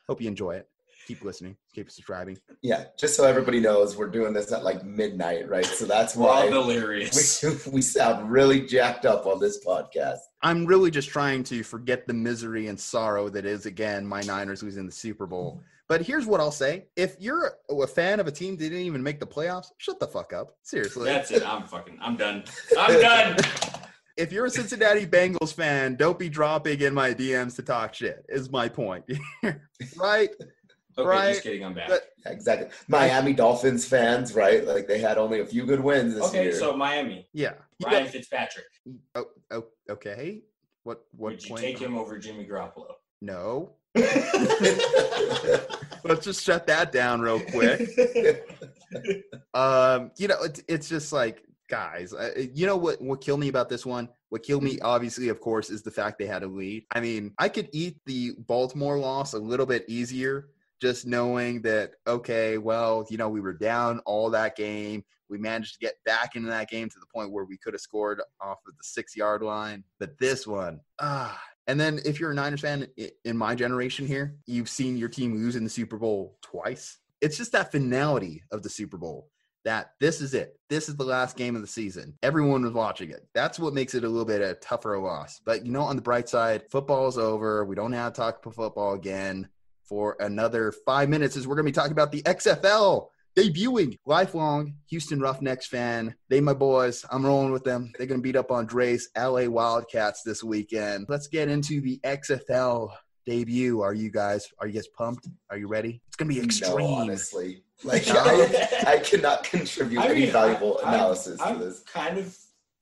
Hope you enjoy it. Keep listening. Keep subscribing. Yeah, just so everybody knows, we're doing this at like midnight, right? So that's why we're all delirious. We sound really jacked up on this podcast. I'm really just trying to forget the misery and sorrow that is, again, my Niners losing the Super Bowl. But here's what I'll say. If you're a fan of a team that didn't even make the playoffs, shut the fuck up. Seriously. That's it. I'm done. I'm done. If you're a Cincinnati Bengals fan, don't be dropping in my DMs to talk shit, is my point. Right? Okay, right? Just kidding. I'm back. Yeah, exactly. Miami Dolphins fans, right? Like they had only a few good wins this year. Okay, so Miami. Yeah. Ryan Fitzpatrick. Oh, okay. What would you take him over Jimmy Garoppolo? No. Let's just shut that down real quick. It's just like, guys, you know what killed me about this one? What killed me, obviously, of course, is the fact they had a lead. I mean, I could eat the Baltimore loss a little bit easier, just knowing that, okay, well, we were down all that game. We managed to get back into that game to the point where we could have scored off of the 6-yard line. But this one, and then if you're a Niners fan in my generation here, you've seen your team lose in the Super Bowl twice. It's just that finality of the Super Bowl, that this is it. This is the last game of the season. Everyone was watching it. That's what makes it a little bit a tougher loss. But, on the bright side, football is over. We don't have to talk football again for another 5 minutes, as we're going to be talking about the XFL debuting. Lifelong Houston Roughnecks fan. They my boys. I'm rolling with them. They're going to beat up on Dre's LA Wildcats this weekend. Let's get into the XFL debut. Are you guys pumped? Are you ready? It's going to be extreme. No, honestly. I cannot contribute any valuable analysis to this.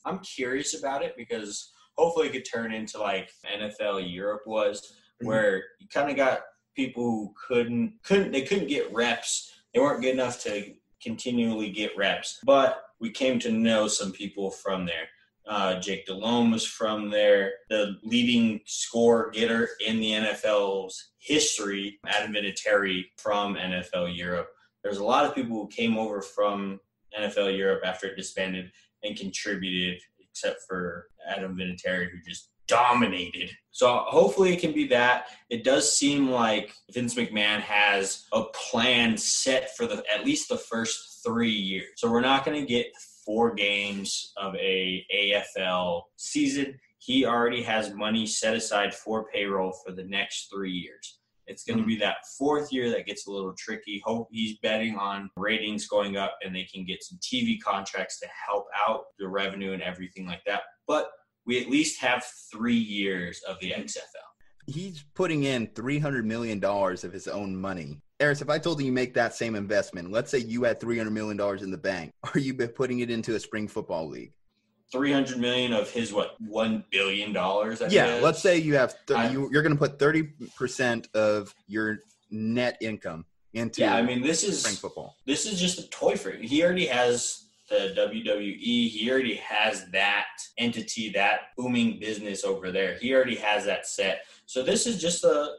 I'm curious about it because hopefully it could turn into like NFL Europe was, where you kind of got people who couldn't get reps. They weren't good enough to continually get reps, but we came to know some people from there. Jake Delhomme was from there. The leading score getter in the NFL's history, Adam Vinatieri from NFL Europe. There's a lot of people who came over from NFL Europe after it disbanded and contributed, except for Adam Vinatieri, who just dominated. So hopefully it can be that. It does seem like Vince McMahon has a plan set for at least the first 3 years. So we're not going to get 4 games of a AFL season. He already has money set aside for payroll for the next 3 years. It's going to be that 4th year that gets a little tricky. Hope he's betting on ratings going up and they can get some TV contracts to help out the revenue and everything like that. But we at least have 3 years of the XFL. He's putting in $300 million of his own money. Eris, if I told you make that same investment, let's say you had $300 million in the bank, are you putting it into a spring football league? $300 million of his, $1 billion? Yeah, let's say you have you're going to put 30% of your net income into spring football. This is just a toy for him. He already has the WWE. He already has that entity, that booming business over there. He already has that set. So this is just a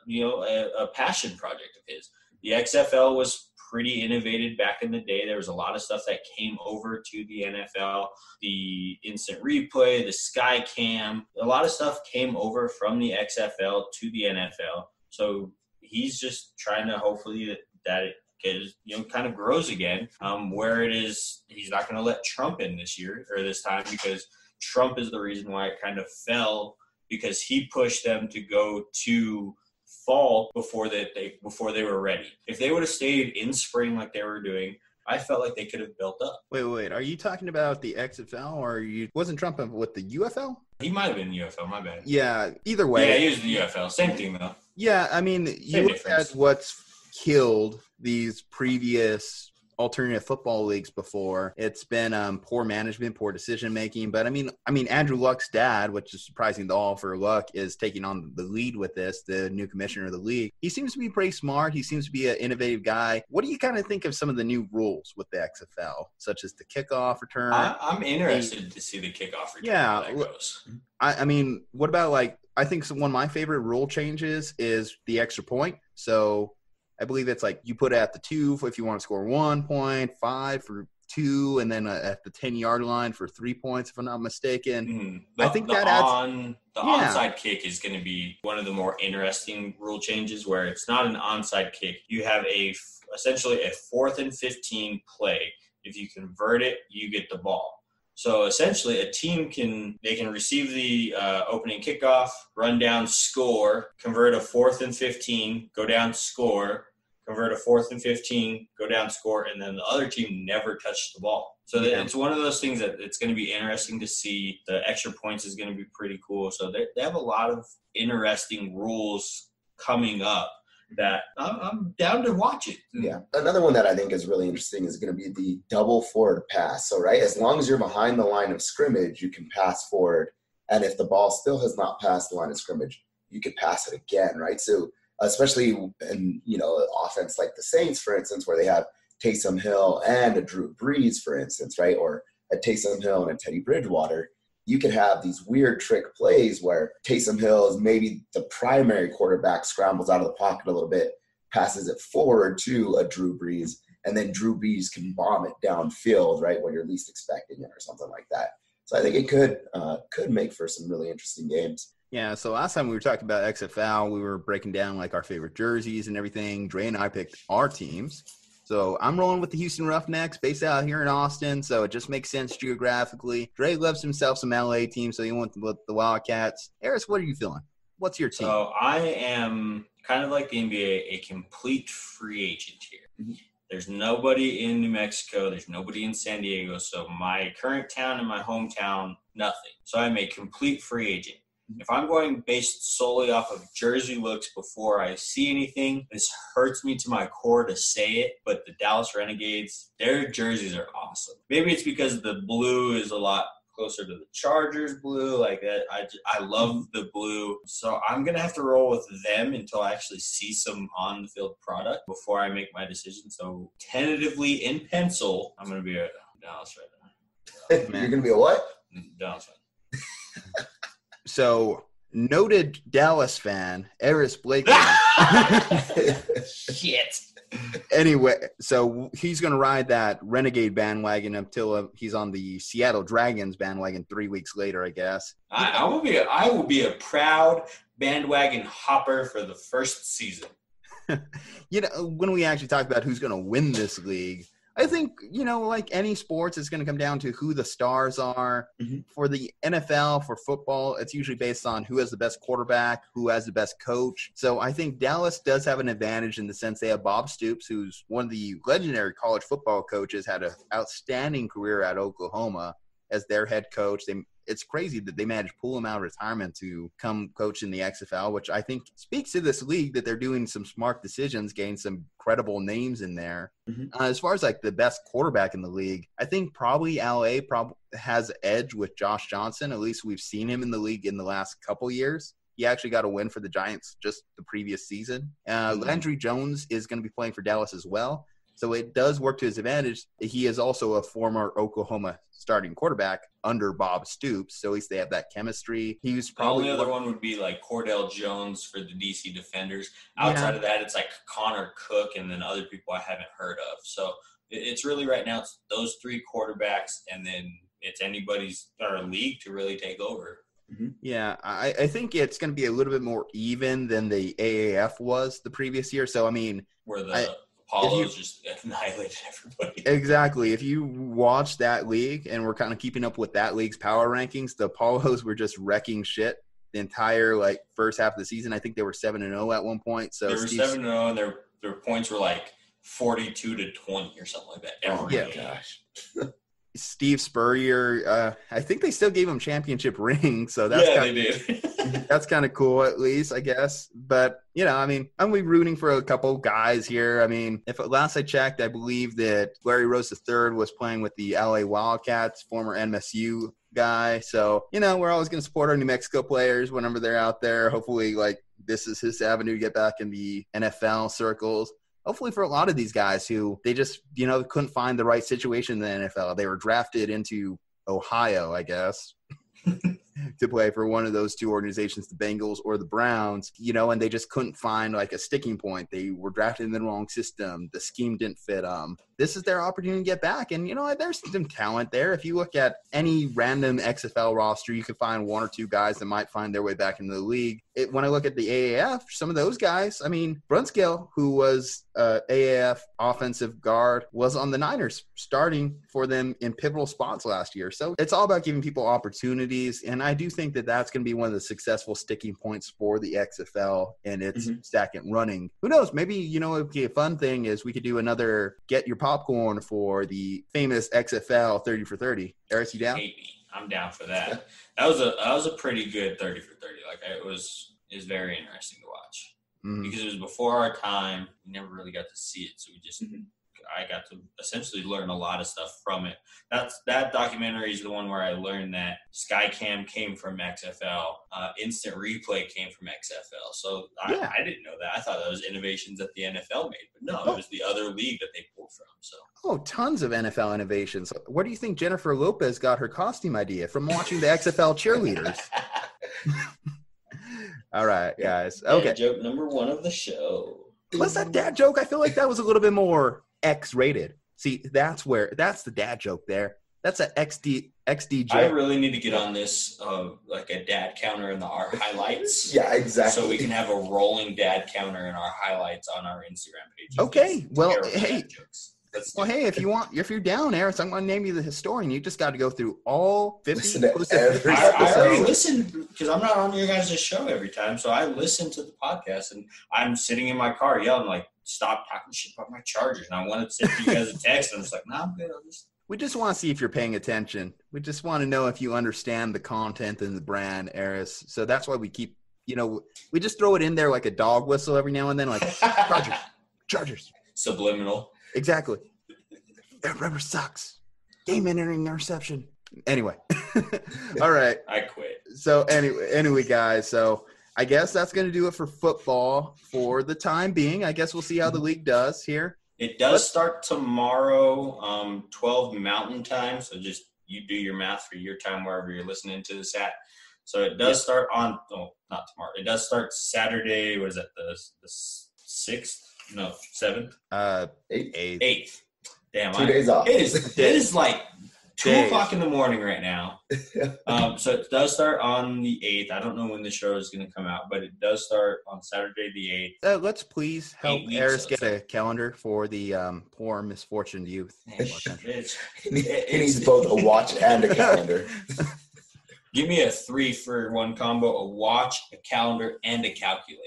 passion project of his. The XFL was pretty innovative back in the day. There was a lot of stuff that came over to the NFL. The instant replay, the Sky Cam, a lot of stuff came over from the XFL to the NFL. So he's just trying to hopefully that it kind of grows again. Where it is, he's not going to let Trump in this year or this time, because Trump is the reason why it kind of fell, because he pushed them to go to fall before they were ready. If they would have stayed in spring like they were doing, I felt like they could have built up. Wait. Are you talking about the XFL or wasn't Trump with the UFL? He might have been UFL, my bad. Yeah, either way. Yeah, he was the UFL. Same thing, though. Yeah, I mean, you look at what's killed these previous alternative football leagues before. It's been poor management, poor decision making. But I mean, Andrew Luck's dad, which is surprising to all for Luck, is taking on the lead with this, the new commissioner of the league. He seems to be pretty smart. He seems to be an innovative guy. What do you kind of think of some of the new rules with the XFL, such as the kickoff return? I'm interested to see the kickoff return. Yeah, how that goes. I mean, what about I think one of my favorite rule changes is the extra point. So I believe it's you put it at the 2 if you want to score 1 point, 5 for 2, and then at the 10-yard line for 3 points, if I'm not mistaken. I think that adds the onside kick is going to be one of the more interesting rule changes, where it's not an onside kick. You have essentially a 4th and 15 play. If you convert it, you get the ball. So essentially, a team can receive the opening kickoff, run down, score, convert a 4th and 15, go down, score, convert a 4th and 15, go down, score, and then the other team never touched the ball. So it's one of those things that it's going to be interesting to see. The extra points is going to be pretty cool. So they have a lot of interesting rules coming up that I'm down to watch it. Yeah. Another one that I think is really interesting is going to be the double forward pass. So, right, as long as you're behind the line of scrimmage, you can pass forward. And if the ball still has not passed the line of scrimmage, you can pass it again, right? So, especially in, offense like the Saints, for instance, where they have Taysom Hill and a Drew Brees, for instance, right? Or a Taysom Hill and a Teddy Bridgewater. You could have these weird trick plays where Taysom Hill is maybe the primary quarterback, scrambles out of the pocket a little bit, passes it forward to a Drew Brees, and then Drew Brees can bomb it downfield, right, when you're least expecting it or something like that. So I think it could make for some really interesting games. Yeah, so last time we were talking about XFL, we were breaking down our favorite jerseys and everything. Dre and I picked our teams. So I'm rolling with the Houston Roughnecks, based out here in Austin, so it just makes sense geographically. Dre loves himself some LA teams, so he went with the Wildcats. Harris, what are you feeling? What's your team? So I am kind of like the NBA, a complete free agent here. Mm-hmm. There's nobody in New Mexico. There's nobody in San Diego. So my current town and my hometown, nothing. So I'm a complete free agent. If I'm going based solely off of jersey looks before I see anything, this hurts me to my core to say it, but the Dallas Renegades, their jerseys are awesome. Maybe it's because the blue is a lot closer to the Chargers blue. I love the blue. So I'm going to have to roll with them until I actually see some on-the-field product before I make my decision. So tentatively in pencil, I'm going to be a Dallas right now. You're going to be a what? Dallas fan. So, noted Dallas fan, Eris Blake. Shit. Anyway, so he's going to ride that Renegade bandwagon until he's on the Seattle Dragons bandwagon 3 weeks later, I guess. I will be a proud bandwagon hopper for the first season. When we actually talk about who's going to win this league, I think, like any sports, it's going to come down to who the stars are. Mm-hmm. For the NFL, for football, it's usually based on who has the best quarterback, who has the best coach. So I think Dallas does have an advantage in the sense they have Bob Stoops, who's one of the legendary college football coaches, had an outstanding career at Oklahoma as their head coach. It's crazy that they managed to pull him out of retirement to come coach in the XFL, which I think speaks to this league that they're doing some smart decisions, getting some credible names in there. Mm-hmm. As far as the best quarterback in the league, I think probably LA has edge with Josh Johnson. At least we've seen him in the league in the last couple years. He actually got a win for the Giants just the previous season. Landry Jones is going to be playing for Dallas as well. So it does work to his advantage. He is also a former Oklahoma starting quarterback under Bob Stoops, so at least they have that chemistry. He was probably the only other one would be Cordell Jones for the DC Defenders. Outside of that, it's Connor Cook and then other people I haven't heard of. So it's really right now it's those three quarterbacks, and then it's anybody's or league to really take over. Mm-hmm. Yeah, I think it's going to be a little bit more even than the AAF was the previous year. So where the Apollos just annihilated everybody. Exactly. If you watch that league, and we're kind of keeping up with that league's power rankings, the Apollos were just wrecking shit the entire first half of the season. I think they were 7-0 at one point. So they were 7-0, and their points were 42-20 or something like that. Oh my gosh. Steve Spurrier, I think they still gave him championship ring, so they did. That's kind of cool, at least, I guess. But, I mean, I'm rooting for a couple guys here. I mean, if last I checked, I believe that Larry Rose III was playing with the LA Wildcats, former MSU guy. So, we're always going to support our New Mexico players whenever they're out there. Hopefully, this is his avenue to get back in the NFL circles. Hopefully for a lot of these guys who they just, couldn't find the right situation in the NFL. They were drafted into Ohio, I guess. To play for one of those two organizations, the Bengals or the Browns, and they just couldn't find a sticking point. They were drafted in the wrong system. The scheme didn't fit them. This is their opportunity to get back. And, there's some talent there. If you look at any random XFL roster, you could find one or two guys that might find their way back into the league. When I look at the AAF, some of those guys, I mean, Brunskill, who was AAF offensive guard, was on the Niners starting for them in pivotal spots last year. So it's all about giving people opportunities. And I do think that that's going to be one of the successful sticking points for the XFL and its second running. Who knows? Maybe, it would be a fun thing is we could do another Get Your Popcorn for the famous XFL 30 for 30. Eris, you down? I'm down for that. That was a pretty good 30 for 30. It was very interesting to watch because it was before our time. We never really got to see it, so we just I got to essentially learn a lot of stuff from it. That documentary is the one where I learned that Skycam came from XFL, Instant Replay came from XFL. So I didn't know that. I thought that was innovations that the NFL made, but no, it was the other league that they pulled from. So tons of NFL innovations. Where do you think Jennifer Lopez got her costume idea? From watching the XFL cheerleaders. All right, guys. Okay. Dad joke number 1 of the show. Was that dad joke? I feel like that was a little bit more X-rated. See, that's the dad joke there. That's an XDJ. I really need to get on this, a dad counter in our highlights. Yeah, exactly. So we can have a rolling dad counter in our highlights on our Instagram page. Okay. Well, hey. If you're down, Eris, I'm going to name you the historian. You just got to go through all 50 episodes. I already listened because I'm not on your guys' show every time. So I listen to the podcast and I'm sitting in my car yelling stop talking shit about my Chargers. And I wanted to send you guys a text. And I'm just nah, I'm good. We just want to see if you're paying attention. We just want to know if you understand the content and the brand, Eris. So that's why we keep, we just throw it in there like a dog whistle every now and then, Chargers. Subliminal. Exactly. That rubber sucks. Game entering interception. Anyway. All right. I quit. So anyway, guys. So I guess that's going to do it for football for the time being. I guess we'll see how the league does here. It does start tomorrow, 12 Mountain Time. So just you do your math for your time wherever you're listening to this at. So it does start on not tomorrow. It does start Saturday. What is that? The 6th? No, 7th? 8th. Damn. 2 days off. It is like 2 o'clock in the morning right now. So it does start on the 8th. I don't know when the show is going to come out, but it does start on Saturday the 8th. Let's please help Eris get a calendar for the poor misfortuned youth. He needs both a watch and a calendar. Give me a 3-for-1 combo, a watch, a calendar, and a calculator.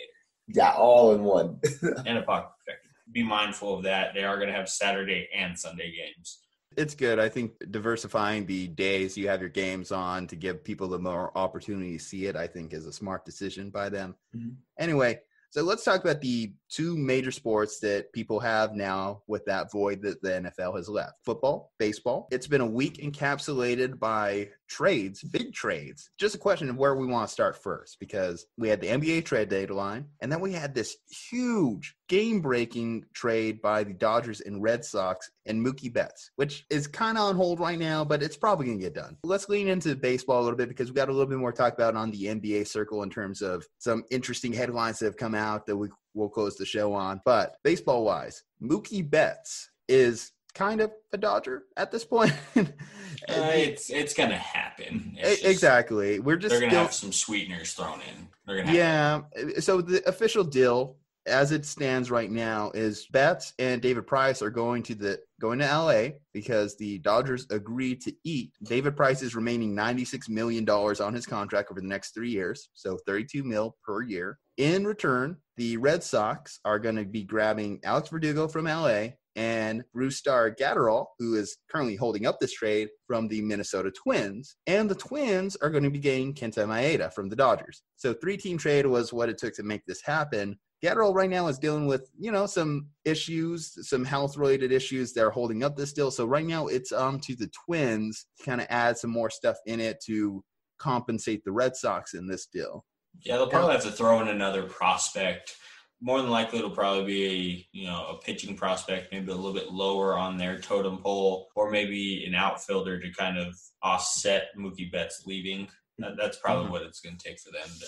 Yeah, all in one. And a pocket protector. Be mindful of that. They are going to have Saturday and Sunday games. It's good. I think diversifying the days you have your games on to give people the more opportunity to see it, I think, is a smart decision by them. Anyway, so let's talk about the 2 major sports that people have now with that void that the NFL has left. Football, baseball. It's been a week encapsulated by trades, big trades. Just a question of where we want to start first, because we had the NBA trade deadline, and then we had this huge game-breaking trade by the Dodgers and Red Sox and Mookie Betts, which is kind of on hold right now, but it's probably going to get done. Let's lean into baseball a little bit because we got a little bit more to talk about on the NBA circle in terms of some interesting headlines that have come out that we'll close the show on. But baseball-wise, Mookie Betts is kind of a Dodger at this point. It's going to happen. Exactly. They're going to have some sweeteners thrown in. So the official deal, as it stands right now, is Betts and David Price are going to LA because the Dodgers agreed to eat David Price's remaining $96 million on his contract over the next 3 years, so $32 million per year. In return, the Red Sox are going to be grabbing Alex Verdugo from LA and Brusdar Gatterall, who is currently holding up this trade from the Minnesota Twins. And the Twins are going to be getting Kenta Maeda from the Dodgers. So 3-team trade was what it took to make this happen. Gatterall right now is dealing with, some issues, some health-related issues that are holding up this deal. So right now it's to the Twins to kind of add some more stuff in it to compensate the Red Sox in this deal. Yeah, they'll probably have to throw in another prospect. More than likely, it'll probably be a pitching prospect, maybe a little bit lower on their totem pole, or maybe an outfielder to kind of offset Mookie Betts leaving. That's probably what it's going to take for them to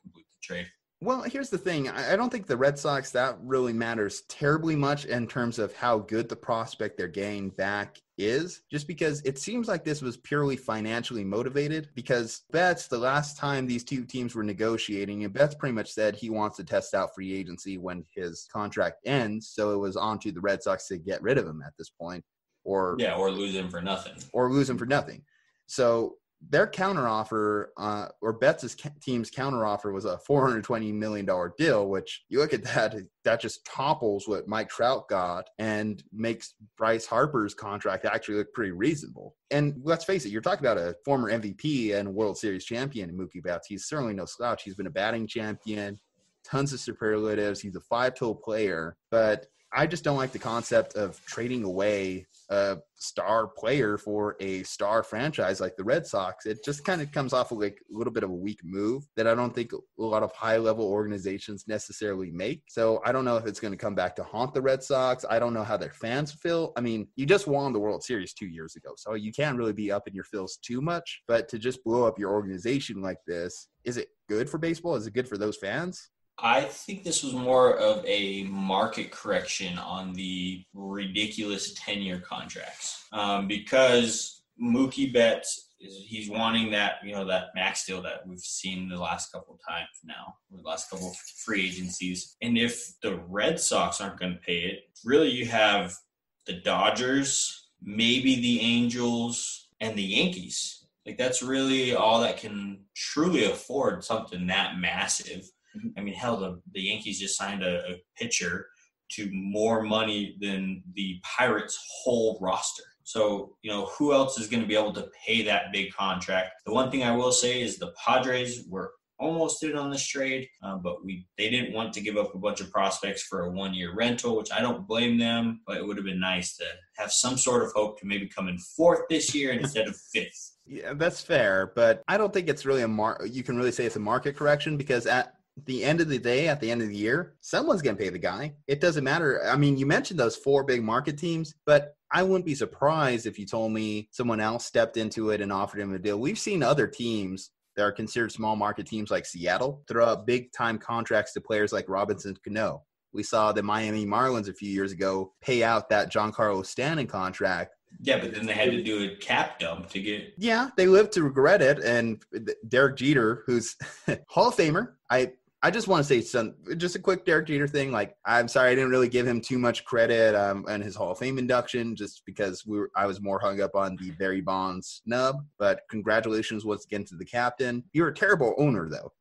complete the trade. Well, here's the thing. I don't think the Red Sox, that really matters terribly much in terms of how good the prospect they're getting back is, just because it seems like this was purely financially motivated, because Betts, the last time these two teams were negotiating, and Betts pretty much said he wants to test out free agency when his contract ends, so it was on to the Red Sox to get rid of him at this point. Or lose him for nothing. So their counteroffer, or Betts' team's counteroffer, was a $420 million deal, which you look at that just topples what Mike Trout got and makes Bryce Harper's contract actually look pretty reasonable. And let's face it, you're talking about a former MVP and World Series champion in Mookie Betts. He's certainly no slouch. He's been a batting champion, tons of superlatives. He's a 5-tool player, but I just don't like the concept of trading away a star player for a star franchise like the Red Sox. It just kind of comes off of like a little bit of a weak move that I don't think a lot of high-level organizations necessarily make. So I don't know if it's going to come back to haunt the Red Sox. I don't know how their fans feel. I mean, you just won the World Series 2 years ago, so you can't really be up in your feels too much. But to just blow up your organization like this, is it good for baseball? Is it good for those fans? I think this was more of a market correction on the ridiculous 10-year contracts, because Mookie Betts he's wanting that that max deal that we've seen the last couple of times now, or the last couple of free agencies. And if the Red Sox aren't going to pay it, really you have the Dodgers, maybe the Angels, and the Yankees. Like that's really all that can truly afford something that massive. I mean, hell, the Yankees just signed a pitcher to more money than the Pirates' whole roster. So, who else is going to be able to pay that big contract? The one thing I will say is the Padres were almost in on this trade, but they didn't want to give up a bunch of prospects for a 1-year rental, which I don't blame them, but it would have been nice to have some sort of hope to maybe come in 4th this year instead of 5th. Yeah, that's fair, but I don't think it's really you can really say it's a market correction, because at the end of the day, at the end of the year, someone's going to pay the guy. It doesn't matter. I mean, you mentioned those 4 big market teams, but I wouldn't be surprised if you told me someone else stepped into it and offered him a deal. We've seen other teams that are considered small market teams like Seattle throw out big time contracts to players like Robinson Cano. We saw the Miami Marlins a few years ago pay out that Giancarlo Stanton contract. Yeah, but then they had to do a cap dump to get. Yeah, they lived to regret it. And Derek Jeter, who's Hall of Famer, I just want to say just a quick Derek Jeter thing. Like, I'm sorry I didn't really give him too much credit on his Hall of Fame induction, just because I was more hung up on the Barry Bonds snub. But congratulations once again to the captain. You're a terrible owner, though,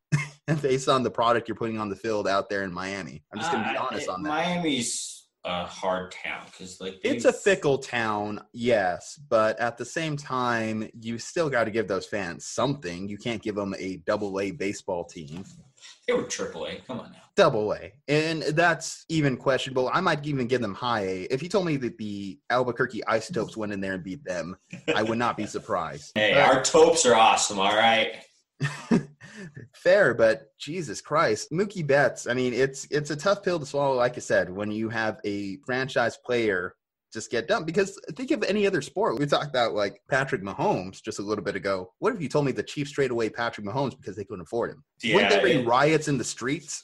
based on the product you're putting on the field out there in Miami. I'm just going to be honest on that. Miami's a hard town because it's a fickle town, yes, but at the same time, you still got to give those fans something. You can't give them a AA baseball team. They were AAA. Come on now. AA. And that's even questionable. I might even give them high A. If you told me that the Albuquerque Isotopes went in there and beat them, I would not be surprised. Hey, our Topes are awesome, all right? Fair, but Jesus Christ. Mookie Betts, I mean, it's a tough pill to swallow, like I said, when you have a franchise player just get dumped. Because think of any other sport. We talked about like Patrick Mahomes just a little bit ago. What if you told me the Chiefs traded away Patrick Mahomes because they couldn't afford him? Yeah, wouldn't there be riots in the streets?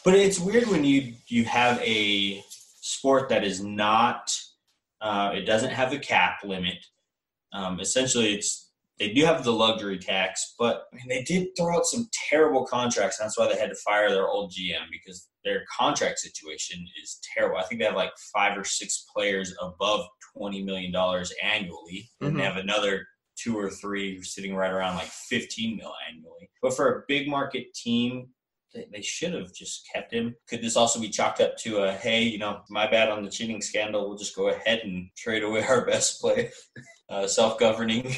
But it's weird when you have a sport that is not it doesn't have a cap limit. Essentially, they do have the luxury tax, but I mean, they did throw out some terrible contracts. That's why they had to fire their old GM, because their contract situation is terrible. I think they have like 5 or 6 players above $20 million annually, and they have another 2 or 3 sitting right around like $15 million annually. But for a big market team they should have just kept him. Could this also be chalked up to a, hey, my bad on the cheating scandal. We'll just go ahead and trade away our best player, self-governing.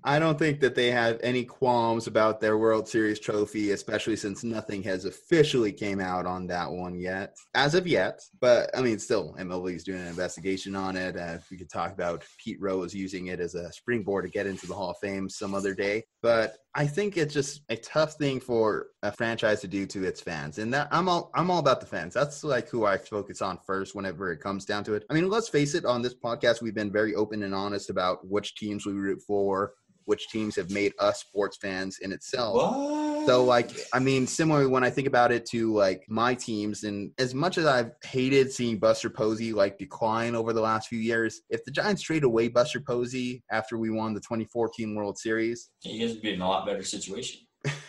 I don't think that they have any qualms about their World Series trophy, especially since nothing has officially came out on that one yet, as of yet. But, I mean, still, MLB is doing an investigation on it. We could talk about Pete Rose using it as a springboard to get into the Hall of Fame some other day. But I think it's just a tough thing for a franchise to do to its fans. And that I'm all about the fans. That's like who I focus on first whenever it comes down to it. I mean, let's face it, on this podcast, we've been very open and honest about which teams we root for, which teams have made us sports fans in itself. What? So, similarly, when I think about it to, my teams, and as much as I've hated seeing Buster Posey, decline over the last few years, if the Giants trade away Buster Posey after we won the 2014 World Series, you guys would be in a lot better situation.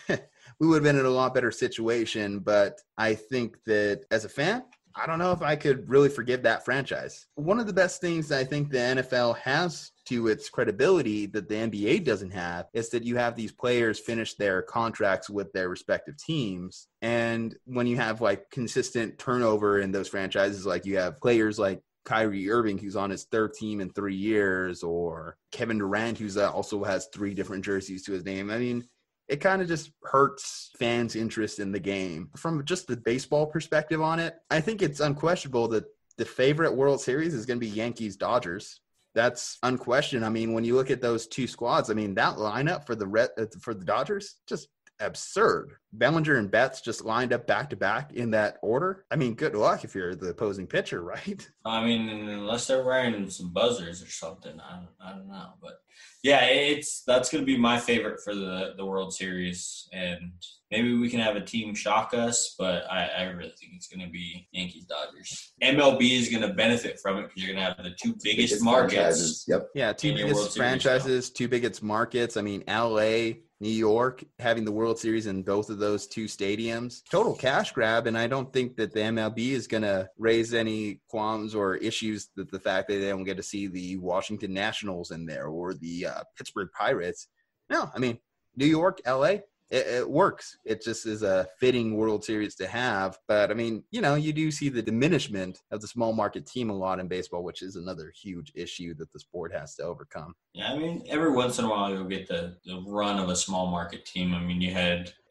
We would have been in a lot better situation, but I think that as a fan, I don't know if I could really forgive that franchise. One of the best things I think the NFL has to its credibility that the NBA doesn't have is that you have these players finish their contracts with their respective teams. And when you have consistent turnover in those franchises, you have players like Kyrie Irving, who's on his third team in 3 years, or Kevin Durant, who's also has 3 different jerseys to his name. I mean, it kind of just hurts fans' interest in the game. From just the baseball perspective on it, I think it's unquestionable that the favorite World Series is going to be Yankees-Dodgers. That's unquestioned. I mean, when you look at those two squads, I mean, that lineup for the Dodgers, just absurd. Bellinger and Betts just lined up back-to-back in that order. I mean, good luck if you're the opposing pitcher, right? I mean, unless they're wearing some buzzers or something, I don't know. But, yeah, that's going to be my favorite for the World Series. And maybe we can have a team shock us, but I really think it's going to be Yankees-Dodgers. MLB is going to benefit from it because you're going to have the two biggest markets. Yep. Yeah, two biggest franchises, two biggest markets. I mean, L.A., New York, having the World Series in both of those two stadiums. Total cash grab, and I don't think that the MLB is going to raise any qualms or issues that the fact that they don't get to see the Washington Nationals in there or the Pittsburgh Pirates. No, I mean, New York, LA, it works. It just is a fitting World Series to have. But, I mean, you do see the diminishment of the small market team a lot in baseball, which is another huge issue that the sport has to overcome. Yeah, I mean, every once in a while you'll get the run of a small market team. I mean,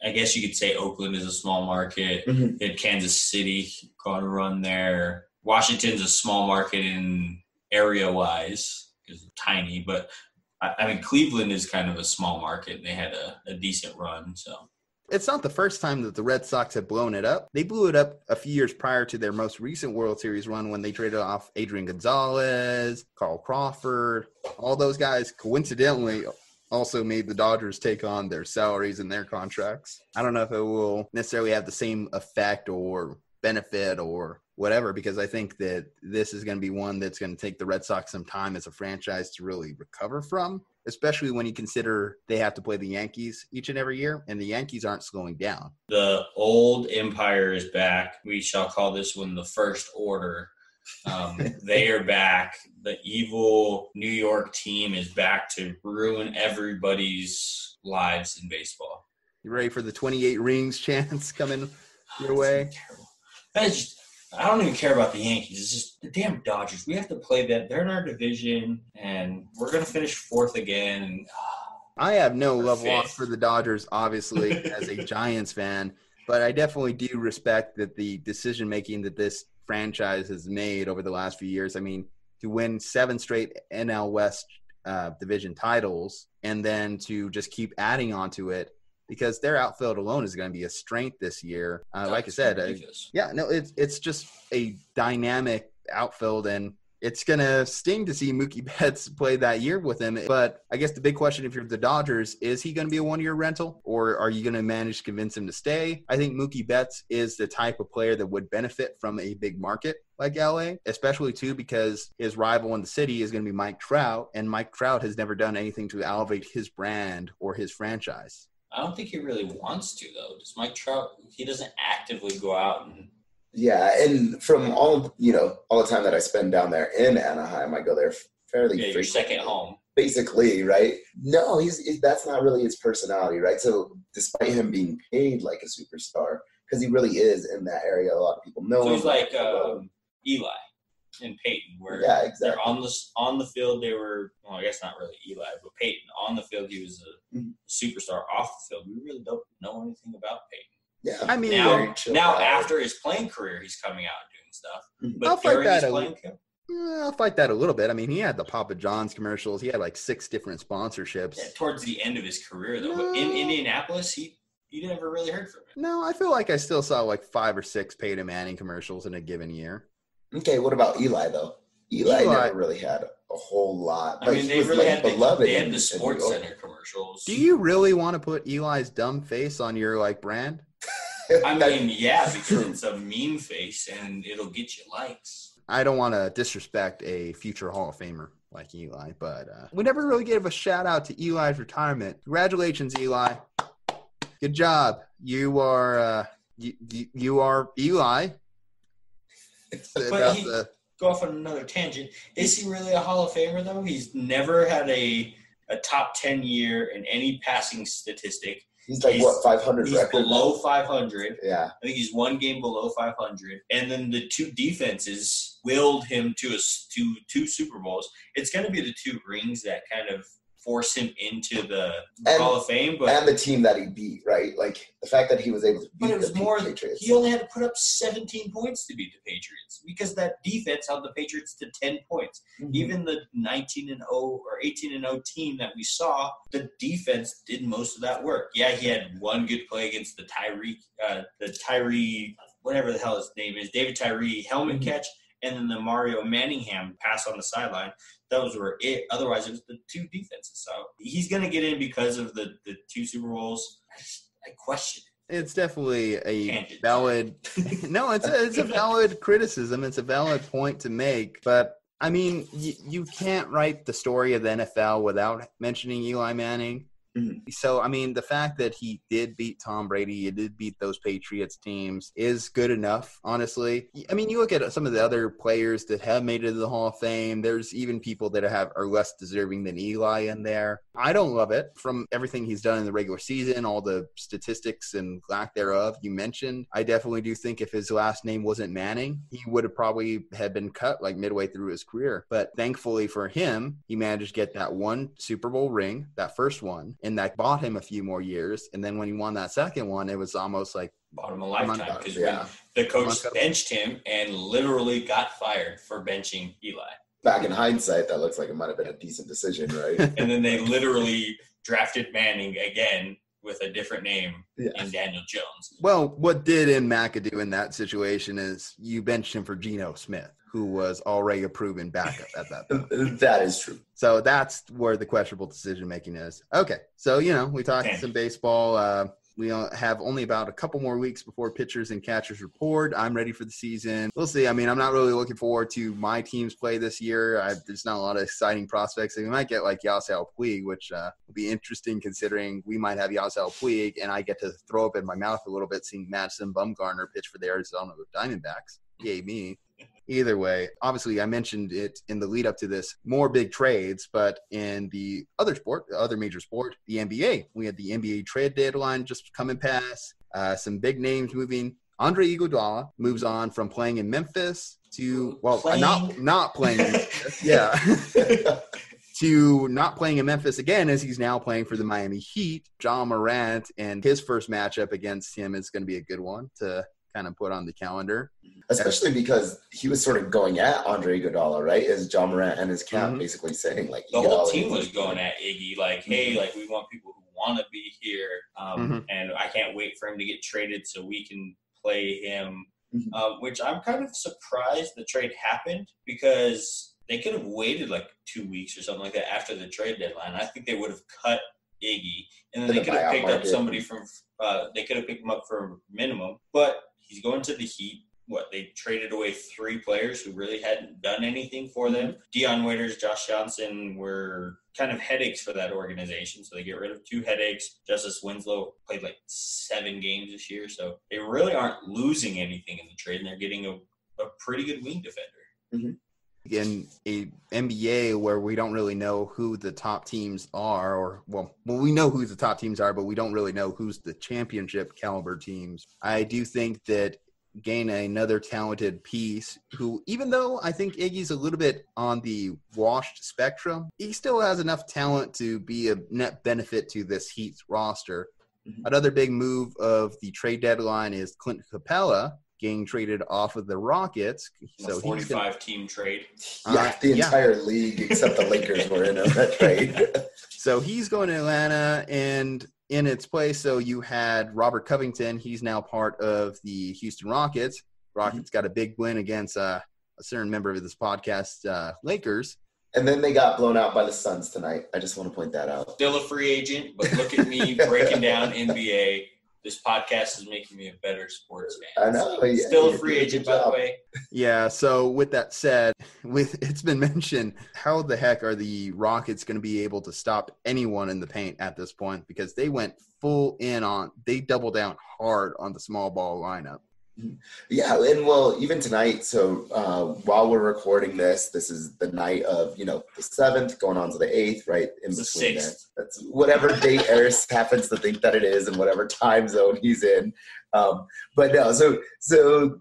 I guess you could say Oakland is a small market. Mm-hmm. You had Kansas City got a run there. Washington's a small market in area-wise because it's tiny, but I mean, Cleveland is kind of a small market. They had a decent run, so. It's not the first time that the Red Sox have blown it up. They blew it up a few years prior to their most recent World Series run when they traded off Adrian Gonzalez, Carl Crawford. All those guys coincidentally also made the Dodgers take on their salaries and their contracts. I don't know if it will necessarily have the same effect or benefit or whatever, because I think that this is going to be one that's going to take the Red Sox some time as a franchise to really recover from, especially when you consider they have to play the Yankees each and every year, and the Yankees aren't slowing down. The old empire is back. We shall call this one the First Order. They are back. The evil New York team is back to ruin everybody's lives in baseball. You ready for the 28 rings chance coming your way? I don't even care about the Yankees. It's just the damn Dodgers. We have to play them. They're in our division, and we're going to finish fourth again. And, I have no love lost for the Dodgers, obviously, as a Giants fan, but I definitely do respect that the decision-making that this franchise has made over the last few years. I mean, to win 7 straight NL West division titles and then to just keep adding on to it, because their outfield alone is going to be a strength this year. Like I said, it's just a dynamic outfield, and it's going to sting to see Mookie Betts play that year with him. But I guess the big question, if you're the Dodgers, is he going to be a one-year rental, or are you going to manage to convince him to stay? I think Mookie Betts is the type of player that would benefit from a big market like LA, especially too because his rival in the city is going to be Mike Trout, and Mike Trout has never done anything to elevate his brand or his franchise. I don't think he really wants to, though. Does Mike Trout, he doesn't actively go out and. Yeah, and from all the time that I spend down there in Anaheim, I go there fairly frequently. Your second home. Basically, right? No, that's not really his personality, right? So despite him being paid like a superstar, because he really is in that area. A lot of people know so him. he's like Eli and Peyton, where exactly. they're on the field they were, well, I guess not really Eli, but Peyton. On the field he was a superstar. Off the field, we really don't know anything about Peyton. Yeah, I mean, now after his playing career, he's coming out and doing stuff. But I'll fight that I'll fight that a little bit. I mean, he had the Papa John's commercials. He had like 6 different sponsorships. Yeah, towards the end of his career, though. But in Indianapolis, he never really heard from him. No, I feel like I still saw like 5 or 6 Peyton Manning commercials in a given year. Okay, what about Eli, though? Eli never really had a whole lot. I mean, they really had the Sports Center commercials. Do you really want to put Eli's dumb face on your like brand? I mean, yeah, because it's a meme face and it'll get you likes. I don't want to disrespect a future Hall of Famer like Eli, but we never really gave a shout out to Eli's retirement. Congratulations, Eli. Good job. You are you are Eli. But go off on another tangent. Is he really a Hall of Famer, though? He's never had a top 10 year in any passing statistic. He's like, 500 he's record? Below 500. Yeah. I think he's 1 game below 500. And then the 2 defenses willed him to 2 Super Bowls. It's going to be the 2 rings that kind of force him into the Hall of Fame. And the team that he beat, right? Like, the fact that he was able to beat the Patriots. He only had to put up 17 points to beat the Patriots because that defense held the Patriots to 10 points. Mm-hmm. Even the 19-0 or 18-0 team that we saw, the defense did most of that work. Yeah, he had 1 good play against the Tyree, whatever the hell his name is, David Tyree helmet catch, and then the Mario Manningham pass on the sideline. Those were it. Otherwise, it was the 2 defenses. So he's going to get in because of the 2 Super Bowls. I question it. It's definitely a valid – no, it's a valid criticism. It's a valid point to make. But, I mean, you can't write the story of the NFL without mentioning Eli Manning. Mm-hmm. So, I mean, the fact that he did beat Tom Brady, he did beat those Patriots teams is good enough, honestly. I mean, you look at some of the other players that have made it to the Hall of Fame. There's even people that are less deserving than Eli in there. I don't love it from everything he's done in the regular season, all the statistics and lack thereof you mentioned. I definitely do think if his last name wasn't Manning, he would have probably had been cut like midway through his career. But thankfully for him, he managed to get that 1 Super Bowl ring, that first one, and that bought him a few more years. And then when he won that second one, it was almost like bought him a lifetime because the coach benched him and literally got fired for benching Eli. Back in hindsight, that looks like it might have been a decent decision, right? And then they literally drafted Manning again with a different name in Daniel Jones. Well, what did McAdoo in that situation is you benched him for Geno Smith, who was already a proven backup at that point. That is true. So that's where the questionable decision-making is. Okay, so, we talked some baseball. We have only about a couple more weeks before pitchers and catchers report. I'm ready for the season. We'll see. I mean, I'm not really looking forward to my team's play this year. There's not a lot of exciting prospects. We might get like Yasiel Puig, which will be interesting considering we might have Yasiel Puig, and I get to throw up in my mouth a little bit seeing Madison Bumgarner pitch for the Arizona Diamondbacks. Yay me. Either way, obviously I mentioned it in the lead up to this, more big trades, but in the other major sport, the NBA, we had the NBA trade deadline just coming past, some big names moving. Andre Iguodala moves on from playing in Memphis to, not playing in Memphis, to not playing in Memphis again as he's now playing for the Miami Heat. Ja Morant, and his first matchup against him is going to be a good one to kind of put on the calendar. Especially because he was sort of going at Andre Iguodala, right? As Ja Morant and his camp basically saying, like, the whole team was going at Iggy, like, hey, like, we want people who want to be here, and I can't wait for him to get traded so we can play him, which I'm kind of surprised the trade happened because they could have waited like 2 weeks or something like that after the trade deadline. I think they would have cut Iggy, and then they could have picked up somebody from they could have picked him up for minimum, but he's going to the Heat. They traded away 3 players who really hadn't done anything for them. Dion Waiters, Josh Johnson were kind of headaches for that organization, so they get rid of 2 headaches. Justice Winslow played like 7 games this year, so they really aren't losing anything in the trade, and they're getting a pretty good wing defender. in a NBA where we don't really know who the top teams are, or well, we know who the top teams are, but we don't really know who's the championship caliber teams. I do think that gain another talented piece who, even though I think Iggy's a little bit on the washed spectrum, he still has enough talent to be a net benefit to this Heat roster. Another big move of the trade deadline is Clint Capella getting traded off of the Rockets. So 45-team trade. The entire league except the Lakers were in on that trade. So he's going to Atlanta, and in its place, so you had Robert Covington. He's now part of the Houston Rockets. Rockets got a big win against a certain member of this podcast, Lakers. And then they got blown out by the Suns tonight. I just want to point that out. Still a free agent, but look at me breaking down NBA. This podcast is making me a better sports fan. I know. Still a free agent, by the way. Yeah, so with that said, it's been mentioned, how the heck are the Rockets going to be able to stop anyone in the paint at this point? Because they went they doubled down hard on the small ball lineup. Yeah, and well, even tonight, so while we're recording this is the night of, the 7th going on to the 8th, right? In between there. That's whatever date Eris happens to think that it is and whatever time zone he's in. But no, so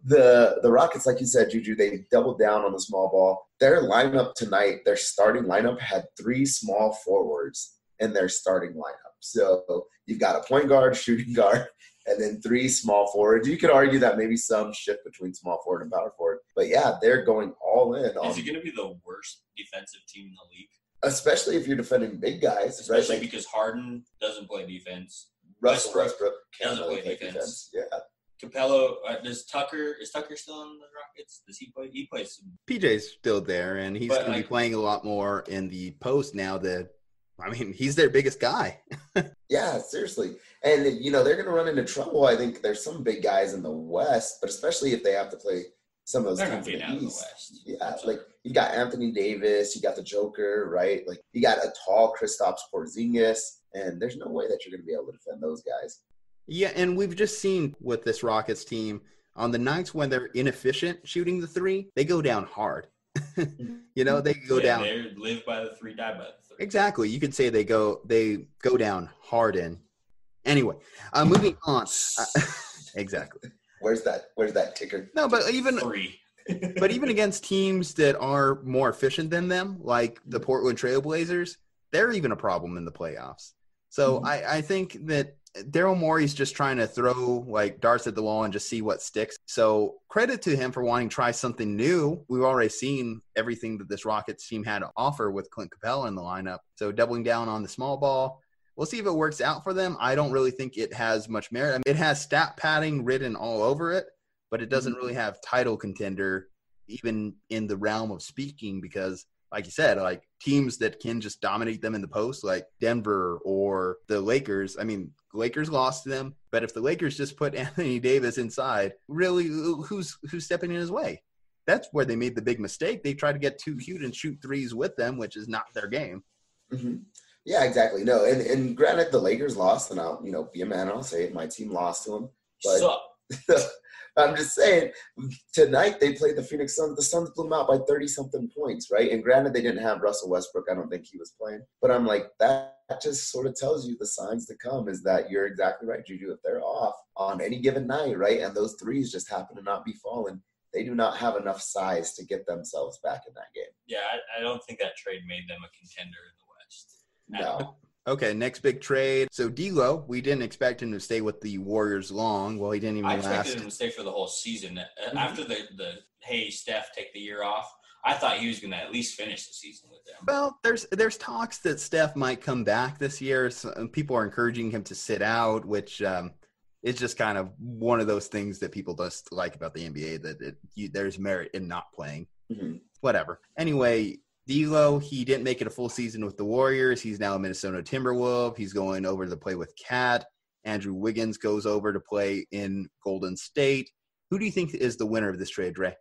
the Rockets, like you said, Juju, they doubled down on the small ball. Their lineup tonight, their starting lineup had 3 small forwards in their starting lineup. So you've got a point guard, shooting guard, and then 3 small forwards. You could argue that maybe some shift between small forward and power forward. But, yeah, they're going all in. Is it going to be the worst defensive team in the league? Especially if you're defending big guys. Especially right? because Harden doesn't play defense. Russell Westbrook doesn't play defense. Yeah. Capello, is Tucker still on the Rockets? Does he play? He plays some. PJ's still there, and he's going to be playing a lot more in the post now that, he's their biggest guy. Yeah, seriously. And, they're going to run into trouble. I think there's some big guys in the West, but especially if they have to play some of those teams in the East. West. Yeah, like you got Anthony Davis, you got the Joker, right? Like you got a tall Kristaps Porzingis, and there's no way that you're going to be able to defend those guys. Yeah, and we've just seen with this Rockets team, on the nights when they're inefficient shooting the 3, they go down hard. They go down. They live by the 3, die by the 3. Exactly. You could say they go down hard in. Anyway, moving on. Exactly. Where's that ticker? No, but even 3. But even against teams that are more efficient than them, like the Portland Trail Blazers, they're even a problem in the playoffs. So I think that Daryl Morey's just trying to throw darts at the wall and just see what sticks. So credit to him for wanting to try something new. We've already seen everything that this Rockets team had to offer with Clint Capella in the lineup. So doubling down on the small ball. We'll see if it works out for them. I don't really think it has much merit. It has stat padding written all over it, but it doesn't really have title contender even in the realm of speaking because, like you said, teams that can just dominate them in the post, like Denver or the Lakers. The Lakers lost to them, but if the Lakers just put Anthony Davis inside, really, who's stepping in his way? That's where they made the big mistake. They tried to get too cute and shoot 3s with them, which is not their game. Mm-hmm. Yeah, exactly. No, and granted, the Lakers lost, and I'll be a man. I'll say it. My team lost to them, but I'm just saying. Tonight they played the Phoenix Suns. The Suns blew them out by 30-something points, right? And granted, they didn't have Russell Westbrook. I don't think he was playing, but I'm like that just sort of tells you the signs to come. Is that you're exactly right, Juju? If they're off on any given night, right, and those 3s just happen to not be falling, they do not have enough size to get themselves back in that game. Yeah, I don't think that trade made them a contender in the West. No. Okay, next big trade. So D'Lo, we didn't expect him to stay with the Warriors long. Well, he didn't even last. I expected him to stay for the whole season. After the hey, Steph, take the year off, I thought he was going to at least finish the season with them. Well, there's talks that Steph might come back this year. So people are encouraging him to sit out, which is just kind of one of those things that people just like about the NBA, that there's merit in not playing. Mm-hmm. Whatever. Anyway, D'Lo, he didn't make it a full season with the Warriors. He's now a Minnesota Timberwolf. He's going over to play with Cat. Andrew Wiggins goes over to play in Golden State. Who do you think is the winner of this trade, Dre?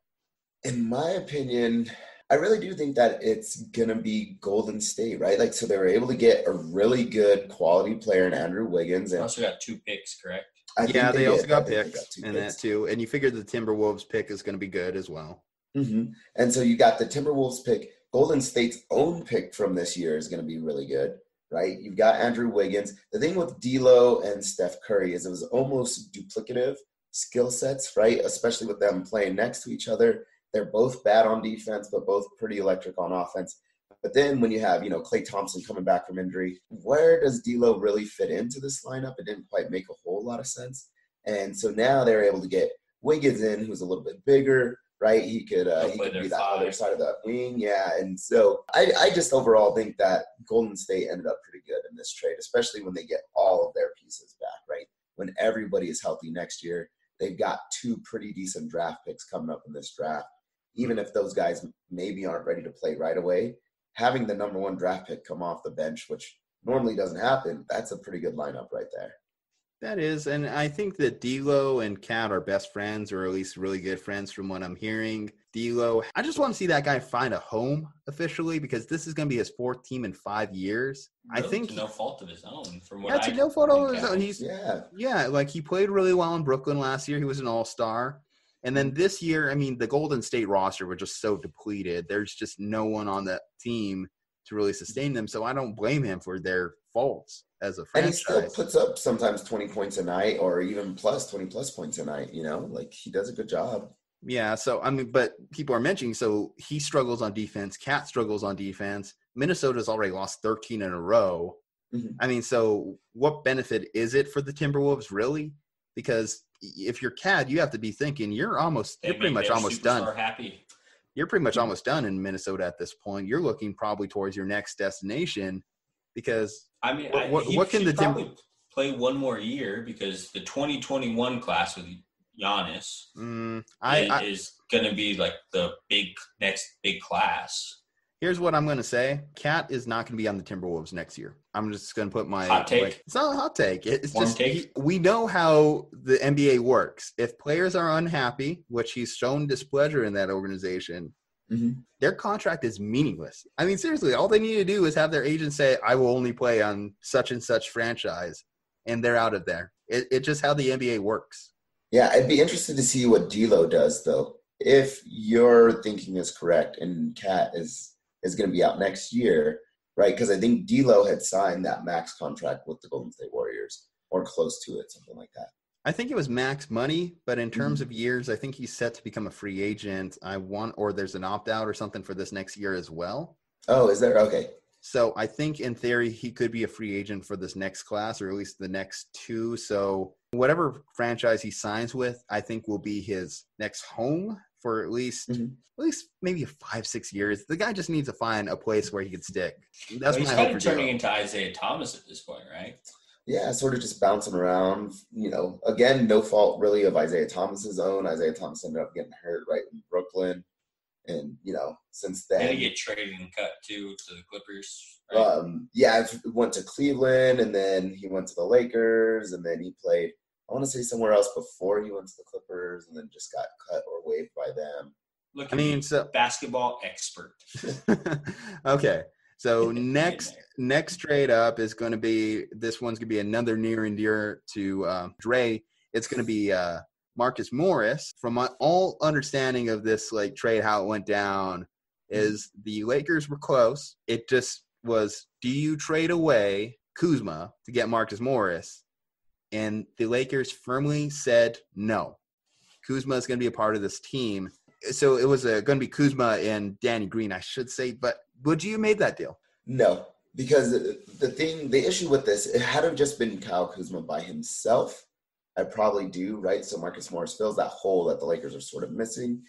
In my opinion, I really do think that it's going to be Golden State, right? So they were able to get a really good quality player in Andrew Wiggins. They also got 2 picks, correct? They also got picks and that too. And you figure the Timberwolves pick is going to be good as well. Mm-hmm. And so you got the Timberwolves pick. Golden State's own pick from this year is going to be really good, right? You've got Andrew Wiggins. The thing with D'Lo and Steph Curry is it was almost duplicative skill sets, right? Especially with them playing next to each other. They're both bad on defense, but both pretty electric on offense. But then when you have, Klay Thompson coming back from injury, where does D'Lo really fit into this lineup? It didn't quite make a whole lot of sense. And so now they're able to get Wiggins in, who's a little bit bigger, right? He could be that other side of that wing. Yeah. And so I just overall think that Golden State ended up pretty good in this trade, especially when they get all of their pieces back, right? When everybody is healthy next year, they've got 2 pretty decent draft picks coming up in this draft. Even if those guys maybe aren't ready to play right away, having the number 1 draft pick come off the bench, which normally doesn't happen, that's a pretty good lineup right there. That is, and I think that D'Lo and Cat are best friends, or at least really good friends from what I'm hearing. D'Lo, I just want to see that guy find a home officially, because this is going to be his 4th team in 5 years. Really? I think to no fault of his own. From what to no fault of his own. He played really well in Brooklyn last year. He was an all-star. And then this year, I mean, the Golden State roster was just so depleted. There's just no one on that team to really sustain them. So I don't blame him for their faults as a franchise. And he still puts up sometimes 20 points a night, or even 20 plus points a night, like he does a good job. Yeah. So, I mean, but people are mentioning, so he struggles on defense. Cat struggles on defense. Minnesota's already lost 13 in a row. Mm-hmm. I mean, so what benefit is it for the Timberwolves really? Because if you're Cat, you have to be thinking you're pretty much almost done. You're pretty much almost done in Minnesota at this point. You're looking probably towards your next destination, because what can the Timberwolves play one more year, because the 2021 class with Giannis is going to be like the next big class. Here's what I'm going to say. Cat is not going to be on the Timberwolves next year. I'm just going to put my hot take. It's not a hot take. It's Warm just take. We know how the NBA works. If players are unhappy, which he's shown displeasure in that organization, their contract is meaningless. I mean, seriously, all they need to do is have their agent say, "I will only play on such and such franchise," and they're out of there. It's just how the NBA works. Yeah, I'd be interested to see what D'Lo does, though. If your thinking is correct and Cat is going to be out next year, right? Because I think D'Lo had signed that max contract with the Golden State Warriors, or close to it, something like that. I think it was max money, but in terms of years, I think he's set to become a free agent. Or there's an opt-out or something for this next year as well. Oh, is there? Okay. So I think in theory, he could be a free agent for this next class, or at least the next 2. So whatever franchise he signs with, I think will be his next home for at least maybe 5-6 years. The guy just needs to find a place where he can stick. That's he's my kind hope of for turning D'Lo. into Isaiah Thomas at this point, right? Yeah, sort of just bouncing around. Again, no fault really of Isaiah Thomas's own. Isaiah Thomas ended up getting hurt right in Brooklyn. And, since then. And he get traded and cut, too, to the Clippers. Right? Went to Cleveland, and then he went to the Lakers, and then he played, I want to say, somewhere else before he went to the Clippers, and then just got cut or waived by them. Look, so basketball expert. Okay. So next trade up is going to be, this one's going to be another near and dear to Dre. It's going to be Marcus Morris. From my all understanding of this trade, how it went down, is the Lakers were close. It just was, do you trade away Kuzma to get Marcus Morris? And the Lakers firmly said no. Kuzma is going to be a part of this team. So it was going to be Kuzma and Danny Green, I should say. But would you have made that deal? No, because the issue with this, it had just been Kyle Kuzma by himself, I probably do, right? So Marcus Morris fills that hole that the Lakers are sort of missing.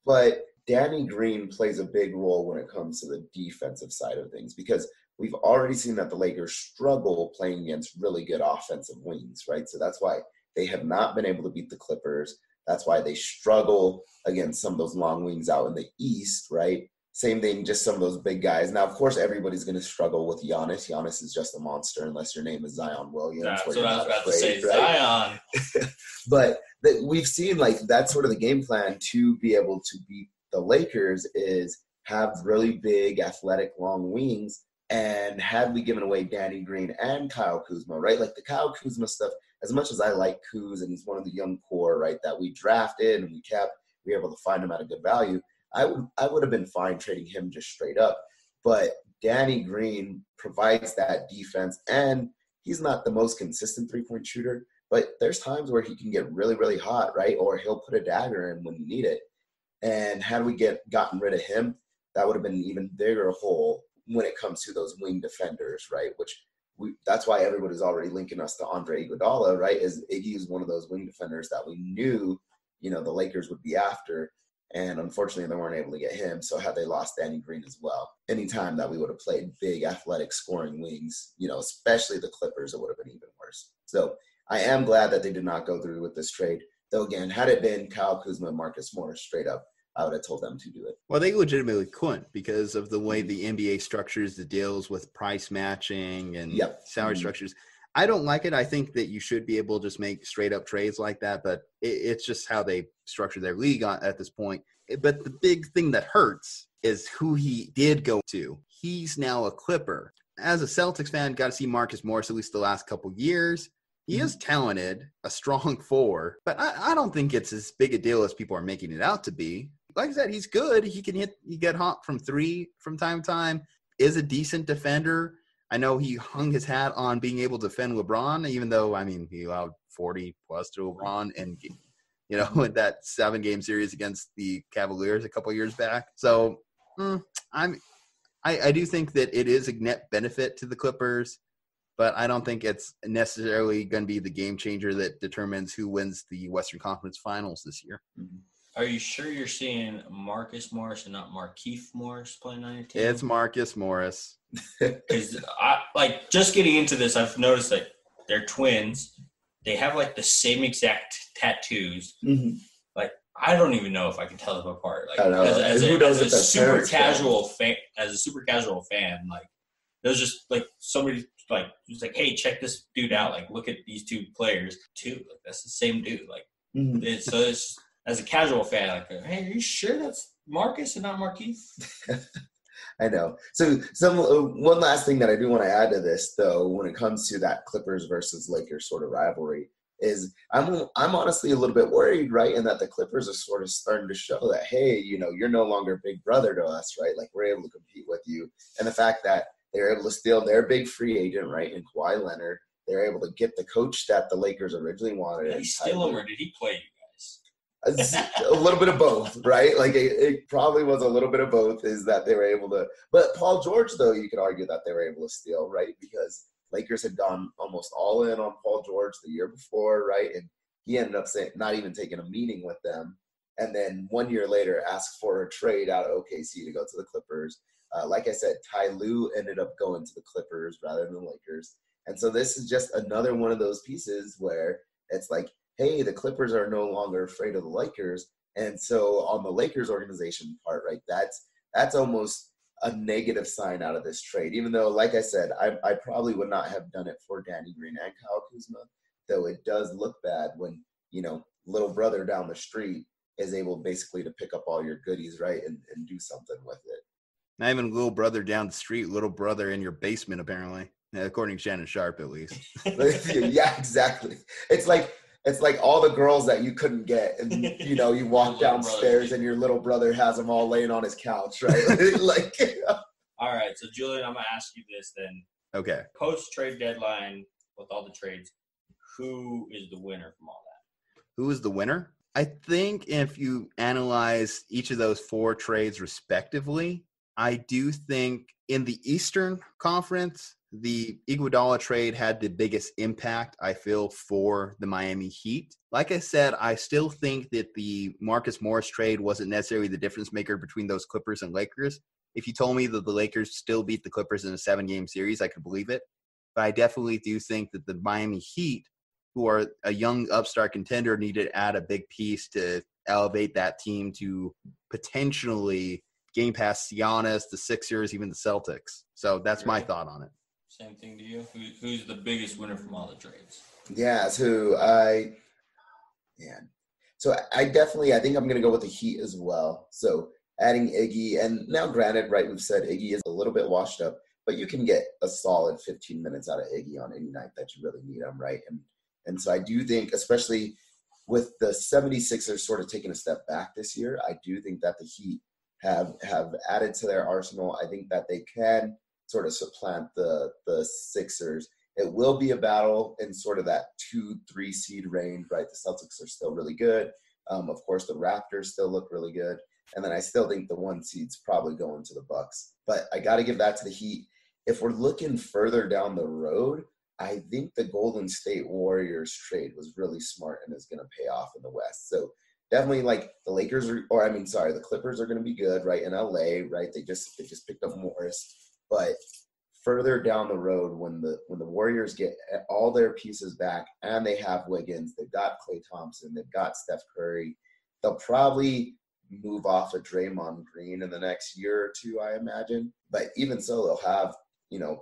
But Danny Green plays a big role when it comes to the defensive side of things, because we've already seen that the Lakers struggle playing against really good offensive wings, right? So that's why they have not been able to beat the Clippers. That's why they struggle against some of those long wings out in the East, right? Same thing, just some of those big guys. Now, of course, everybody's going to struggle with Giannis. Giannis is just a monster unless your name is Zion Williams. That's what I was about to say, right? Zion. But we've seen that's sort of the game plan to be able to beat the Lakers, is have really big, athletic, long wings. And had we given away Danny Green and Kyle Kuzma, right? Like the Kyle Kuzma stuff, as much as I like Kuz and he's one of the young core, right, that we drafted and we were able to find him at a good value, I would have been fine trading him just straight up. But Danny Green provides that defense, and he's not the most consistent three-point shooter, but there's times where he can get really, really hot, right? Or he'll put a dagger in when you need it. And had we gotten rid of him, that would have been an even bigger hole when it comes to those wing defenders, right? That's why everybody's already linking us to Andre Iguodala, right? Is Iggy is one of those wing defenders that we knew, the Lakers would be after. And unfortunately, they weren't able to get him. So had they lost Danny Green as well, anytime that we would have played big, athletic, scoring wings, especially the Clippers, it would have been even worse. So I am glad that they did not go through with this trade. Though, again, had it been Kyle Kuzma and Marcus Morris straight up, I would have told them to do it. Well, they legitimately couldn't because of the way the NBA structures the deals with price matching and salary structures. I don't like it. I think that you should be able to just make straight up trades like that, but it's just how they structure their league at this point. But the big thing that hurts is who he did go to. He's now a Clipper. As a Celtics fan, got to see Marcus Morris at least the last couple years. He is talented, a strong four, but I don't think it's as big a deal as people are making it out to be. Like I said, he's good. He get hot from three from time to time, is a decent defender. I know he hung his hat on being able to defend LeBron, even though, he allowed 40 plus to LeBron and, in that 7-game series against the Cavaliers a couple years back. So I do think that it is a net benefit to the Clippers, but I don't think it's necessarily going to be the game changer that determines who wins the Western Conference Finals this year. Are you sure you're seeing Marcus Morris and not Markieff Morris playing on your team? It's Marcus Morris. Because just getting into this, I've noticed that they're twins. They have the same exact tattoos. Mm-hmm. I don't even know if I can tell them apart. As a super casual fan, there's just somebody who's hey, check this dude out. Look at these two players too. That's the same dude. Mm-hmm. It's as a casual fan, hey, are you sure that's Marcus and not Markieff? I know. So one last thing that I do want to add to this, though, when it comes to that Clippers versus Lakers sort of rivalry, is I'm honestly a little bit worried, right? And that the Clippers are sort of starting to show that, hey, you're no longer big brother to us, right? We're able to compete with you. And the fact that they're able to steal their big free agent, right, in Kawhi Leonard, they're able to get the coach that the Lakers originally wanted. Did he steal him or did he play you? A little bit of both, right? It probably was a little bit of both, is that they were able to. But Paul George, though, you could argue that they were able to steal, right? Because Lakers had gone almost all in on Paul George the year before, right? And he ended up not even taking a meeting with them. And then 1 year later asked for a trade out of OKC to go to the Clippers. Like I said, Ty Lue ended up going to the Clippers rather than the Lakers. And so this is just another one of those pieces where it's hey, the Clippers are no longer afraid of the Lakers. And so on the Lakers organization part, right, that's almost a negative sign out of this trade, even though, like I said, I probably would not have done it for Danny Green and Kyle Kuzma, though it does look bad when, little brother down the street is able basically to pick up all your goodies, right, and do something with it. Not even little brother down the street, little brother in your basement, apparently, according to Shannon Sharp, at least. Yeah, exactly. It's like all the girls that you couldn't get, and you walk downstairs and your little brother has them all laying on his couch, right? All right, so Julian, I'm gonna ask you this then. Okay. Post trade deadline with all the trades, who is the winner from all that? Who is the winner? I think if you analyze each of those 4 trades respectively, I do think in the Eastern Conference, the Iguodala trade had the biggest impact, I feel, for the Miami Heat. Like I said, I still think that the Marcus Morris trade wasn't necessarily the difference maker between those Clippers and Lakers. If you told me that the Lakers still beat the Clippers in a 7-game series, I could believe it. But I definitely do think that the Miami Heat, who are a young upstart contender, needed to add a big piece to elevate that team to potentially game past Giannis, the Sixers, even the Celtics. So that's my thought on it. Same thing to you. Who's the biggest winner from all the trades? Yeah, so I think I'm going to go with the Heat as well. So adding Iggy, and now granted, right, we've said Iggy is a little bit washed up, but you can get a solid 15 minutes out of Iggy on any night that you really need him, right? And so I do think, especially with the 76ers sort of taking a step back this year, I do think that the Heat have added to their arsenal. I think that they can sort of supplant the Sixers. It will be a battle in sort of that 2-3 seed range, right? The Celtics are still really good. Of course, the Raptors still look really good. And then I still think the 1 seed's probably going to the Bucks. But I got to give that to the Heat. If we're looking further down the road, I think the Golden State Warriors trade was really smart and is going to pay off in the West. So definitely like the Clippers are going to be good, right? In LA, right? They just picked up Morris. But further down the road, when the Warriors get all their pieces back and they have Wiggins, they've got Klay Thompson, they've got Steph Curry, they'll probably move off of Draymond Green in the next year or two, I imagine. But even so, they'll have,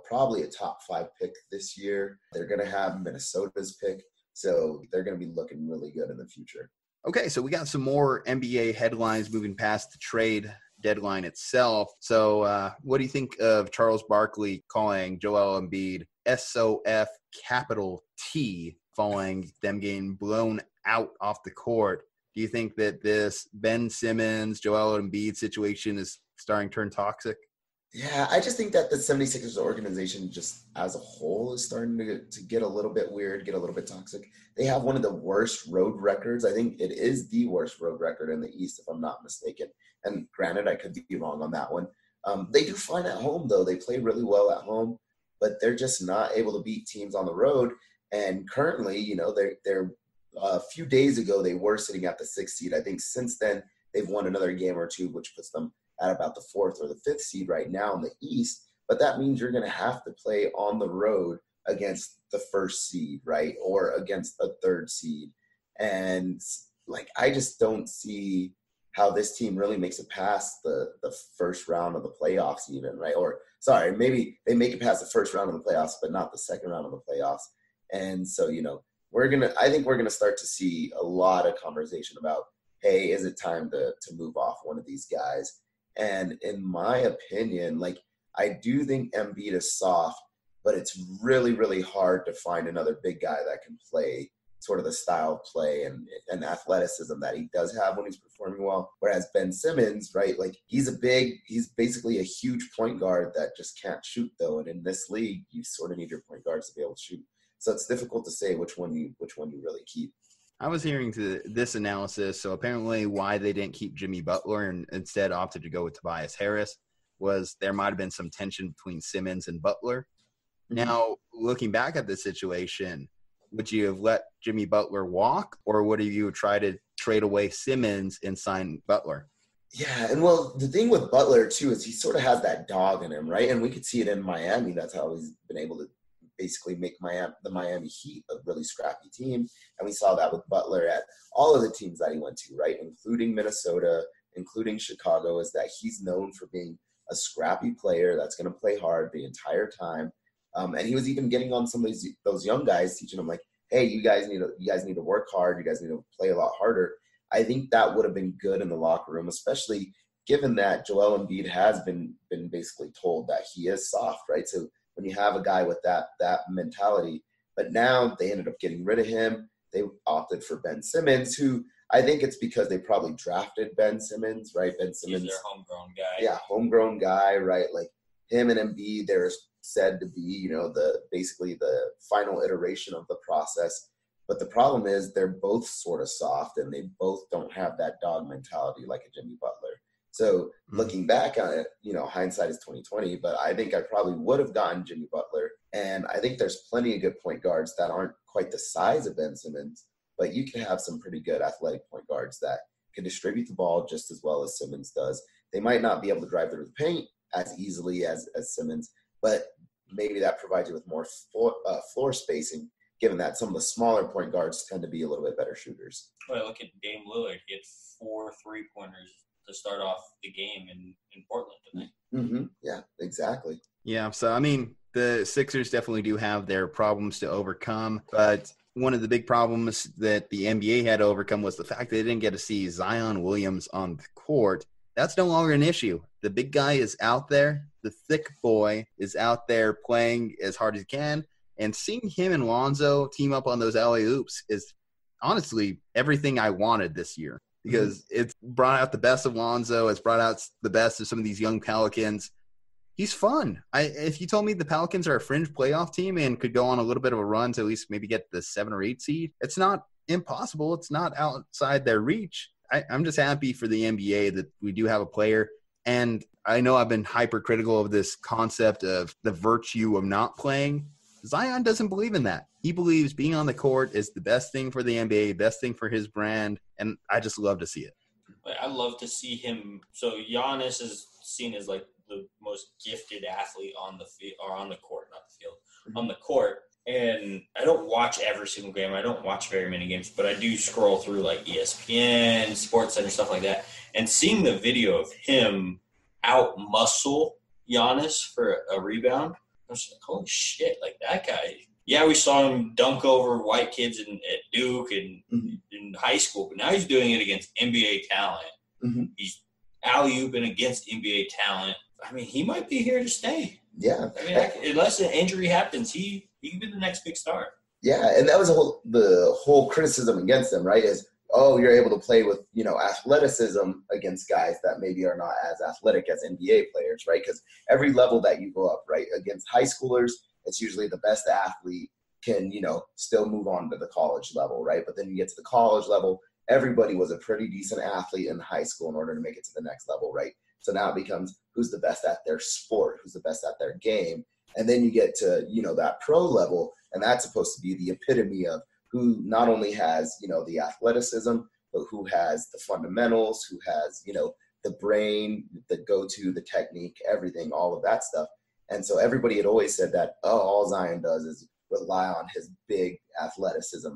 probably a top 5 pick this year. They're going to have Minnesota's pick. So they're going to be looking really good in the future. Okay, so we got some more NBA headlines moving past the trade deadline itself. So what do you think of Charles Barkley calling Joel Embiid SOF capital T following them getting blown out off the court? Do you think that this Ben Simmons, Joel Embiid situation is starting to turn toxic? Yeah, I just think that the 76ers organization just as a whole is starting to get a little bit weird, get a little bit toxic. They have one of the worst road records. I think it is the worst road record in the East, if I'm not mistaken. And granted, I could be wrong on that one. They do fine at home, though. They play really well at home, but they're just not able to beat teams on the road. And currently, they're a few days ago, they were sitting at the 6th seed. I think since then, they've won another game or two, which puts them at about the 4th or the 5th seed right now in the East. But that means you're going to have to play on the road against the 1st seed, right? Or against a 3rd seed. And I just don't see how this team really makes it past the first round of the playoffs even, right? Or sorry, maybe they make it past the first round of the playoffs, but not the second round of the playoffs. And so, I think we're going to start to see a lot of conversation about, hey, is it time to move off one of these guys? And in my opinion, I do think Embiid is soft, but it's really, really hard to find another big guy that can play sort of the style of play and athleticism that he does have when he's performing well. Whereas Ben Simmons, right, he's basically a huge point guard that just can't shoot though. And in this league, you sort of need your point guards to be able to shoot. So it's difficult to say which one you really keep. I was hearing this analysis. So apparently why they didn't keep Jimmy Butler and instead opted to go with Tobias Harris was there might have been some tension between Simmons and Butler. Mm-hmm. Now, looking back at the situation, would you have let Jimmy Butler walk, or would you try to trade away Simmons and sign Butler? Yeah, and well, the thing with Butler, too, is he sort of has that dog in him, right? And we could see it in Miami. That's how he's been able to basically make the Miami Heat a really scrappy team. And we saw that with Butler at all of the teams that he went to, right? Including Minnesota, including Chicago, is that he's known for being a scrappy player that's going to play hard the entire time. And he was even getting on some of those young guys, teaching them hey, you guys need to work hard. You guys need to play a lot harder. I think that would have been good in the locker room, especially given that Joel Embiid has been basically told that he is soft, right? So when you have a guy with that mentality, but now they ended up getting rid of him. They opted for Ben Simmons, who I think it's because they probably drafted Ben Simmons, right? Ben Simmons, he's their homegrown guy. Yeah, homegrown guy, right? Him and Embiid, they're said to be, basically the final iteration of the process. But the problem is they're both sort of soft and they both don't have that dog mentality like a Jimmy Butler. So looking back on it, hindsight is 20/20, but I think I probably would have gotten Jimmy Butler. And I think there's plenty of good point guards that aren't quite the size of Ben Simmons, but you can have some pretty good athletic point guards that can distribute the ball just as well as Simmons does. They might not be able to drive through the paint as easily as Simmons, but maybe that provides you with more floor spacing, given that some of the smaller point guards tend to be a little bit better shooters. Well, look at Dame Lillard. He had 4 3-pointers to start off the game in Portland tonight. Mm-hmm. Yeah, exactly. Yeah, so, I mean, the Sixers definitely do have their problems to overcome, but one of the big problems that the NBA had to overcome was the fact they didn't get to see Zion Williams on the court. That's no longer an issue. The big guy is out there. The thick boy is out there playing as hard as he can. And seeing him and Lonzo team up on those alley-oops is honestly everything I wanted this year. because it's brought out the best of Lonzo. It's brought out the best of some of these young Pelicans. He's fun. If you told me the Pelicans are a fringe playoff team and could go on a little bit of a run to at least maybe get the 7 or 8 seed, it's not impossible. It's not outside their reach. I'm just happy for the NBA that we do have a player. And I know I've been hypercritical of this concept of the virtue of not playing. Zion doesn't believe in that. He believes being on the court is the best thing for the NBA, best thing for his brand, and I just love to see it. I love to see him. So Giannis is seen as like the most gifted athlete on the field, or on the court, not the field, on the court. And I don't watch every single game. I don't watch very many games, but I do scroll through like ESPN, SportsCenter, stuff like that. And seeing the video of him out-muscle Giannis for a rebound, I was like, holy shit, like that guy. Yeah, we saw him dunk over white kids at Duke and in high school, but now he's doing it against NBA talent. He's alley-ooping against NBA talent. I mean, he might be here to stay. Yeah. I mean, unless an injury happens, he can be the next big star. Yeah, and that was the whole criticism against him, right? Is, oh, you're able to play with, athleticism against guys that maybe are not as athletic as NBA players, right? Because every level that you go up, right, against high schoolers, it's usually the best athlete can, still move on to the college level, right? But then you get to the college level, everybody was a pretty decent athlete in high school in order to make it to the next level, right? So now it becomes who's the best at their sport, who's the best at their game. And then you get to, that pro level, and that's supposed to be the epitome of who not only has, the athleticism, but who has the fundamentals, who has, the brain, the go-to, the technique, everything, all of that stuff. And so everybody had always said that, all Zion does is rely on his big athleticism,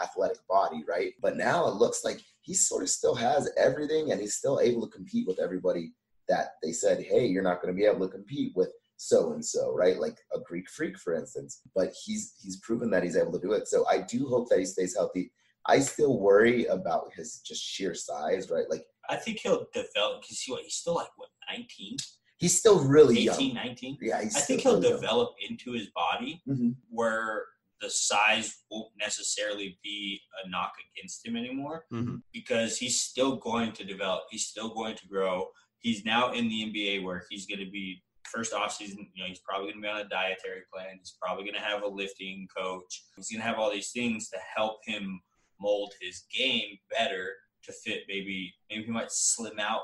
athletic body, right? But now it looks like he sort of still has everything, and he's still able to compete with everybody that they said, hey, you're not going to be able to compete with so-and-so, right? Like a Greek Freak, for instance. But he's proven that he's able to do it. So I do hope that he stays healthy. I still worry about his just sheer size, right? Like, I think he'll develop, because he's still like, 19? He's still really 18, young. 19? Yeah, I think he'll develop into his body where the size won't necessarily be a knock against him anymore, because he's still going to develop. He's still going to grow. He's now in the NBA where he's going to be first offseason, he's probably going to be on a dietary plan. He's probably going to have a lifting coach. He's going to have all these things to help him mold his game better to fit. Maybe he might slim out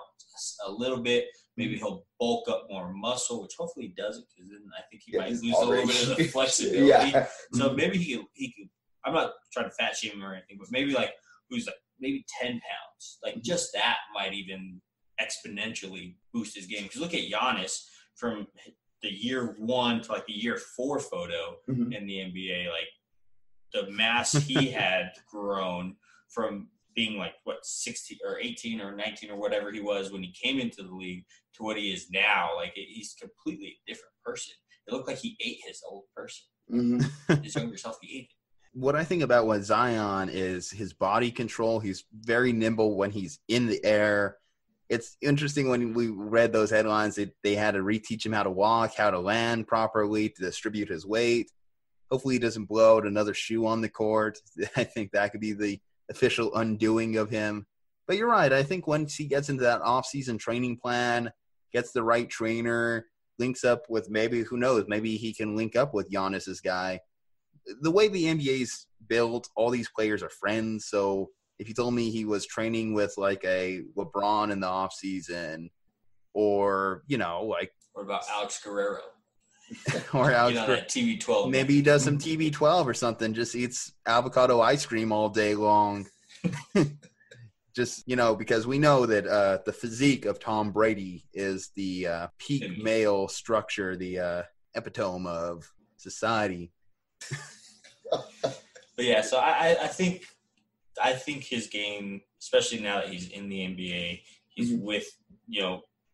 a little bit. Maybe he'll bulk up more muscle, which hopefully he doesn't, because then I think he might lose a little bit of the flexibility. So maybe he could. I'm not trying to fat shame him or anything, but maybe who's maybe 10 pounds. Like just that might even exponentially boost his game. Because look at Giannis from the year 1 to the year 4 photo in the NBA, the mass he had grown from being 16 or 18 or 19 or whatever he was when he came into the league to what he is now. He's completely a different person. It looked like he ate his old person. His younger self, he ate it. What I think about with Zion is his body control. He's very nimble when he's in the air. It's interesting when we read those headlines that they had to reteach him how to walk, how to land properly, to distribute his weight. Hopefully he doesn't blow out another shoe on the court. I think that could be the official undoing of him. But you're right. I think once he gets into that off-season training plan, gets the right trainer, links up with maybe, who knows, maybe he can link up with Giannis's guy. The way the NBA's built, all these players are friends. So if you told me he was training with a LeBron in the offseason, or, what about Alex Guerrero? Or Alex that TB12. Maybe he does some TB12 or something, just eats avocado ice cream all day long. Just, because we know that the physique of Tom Brady is the peak male structure, the epitome of society. But yeah, so I think his game, especially now that he's in the NBA, he's with,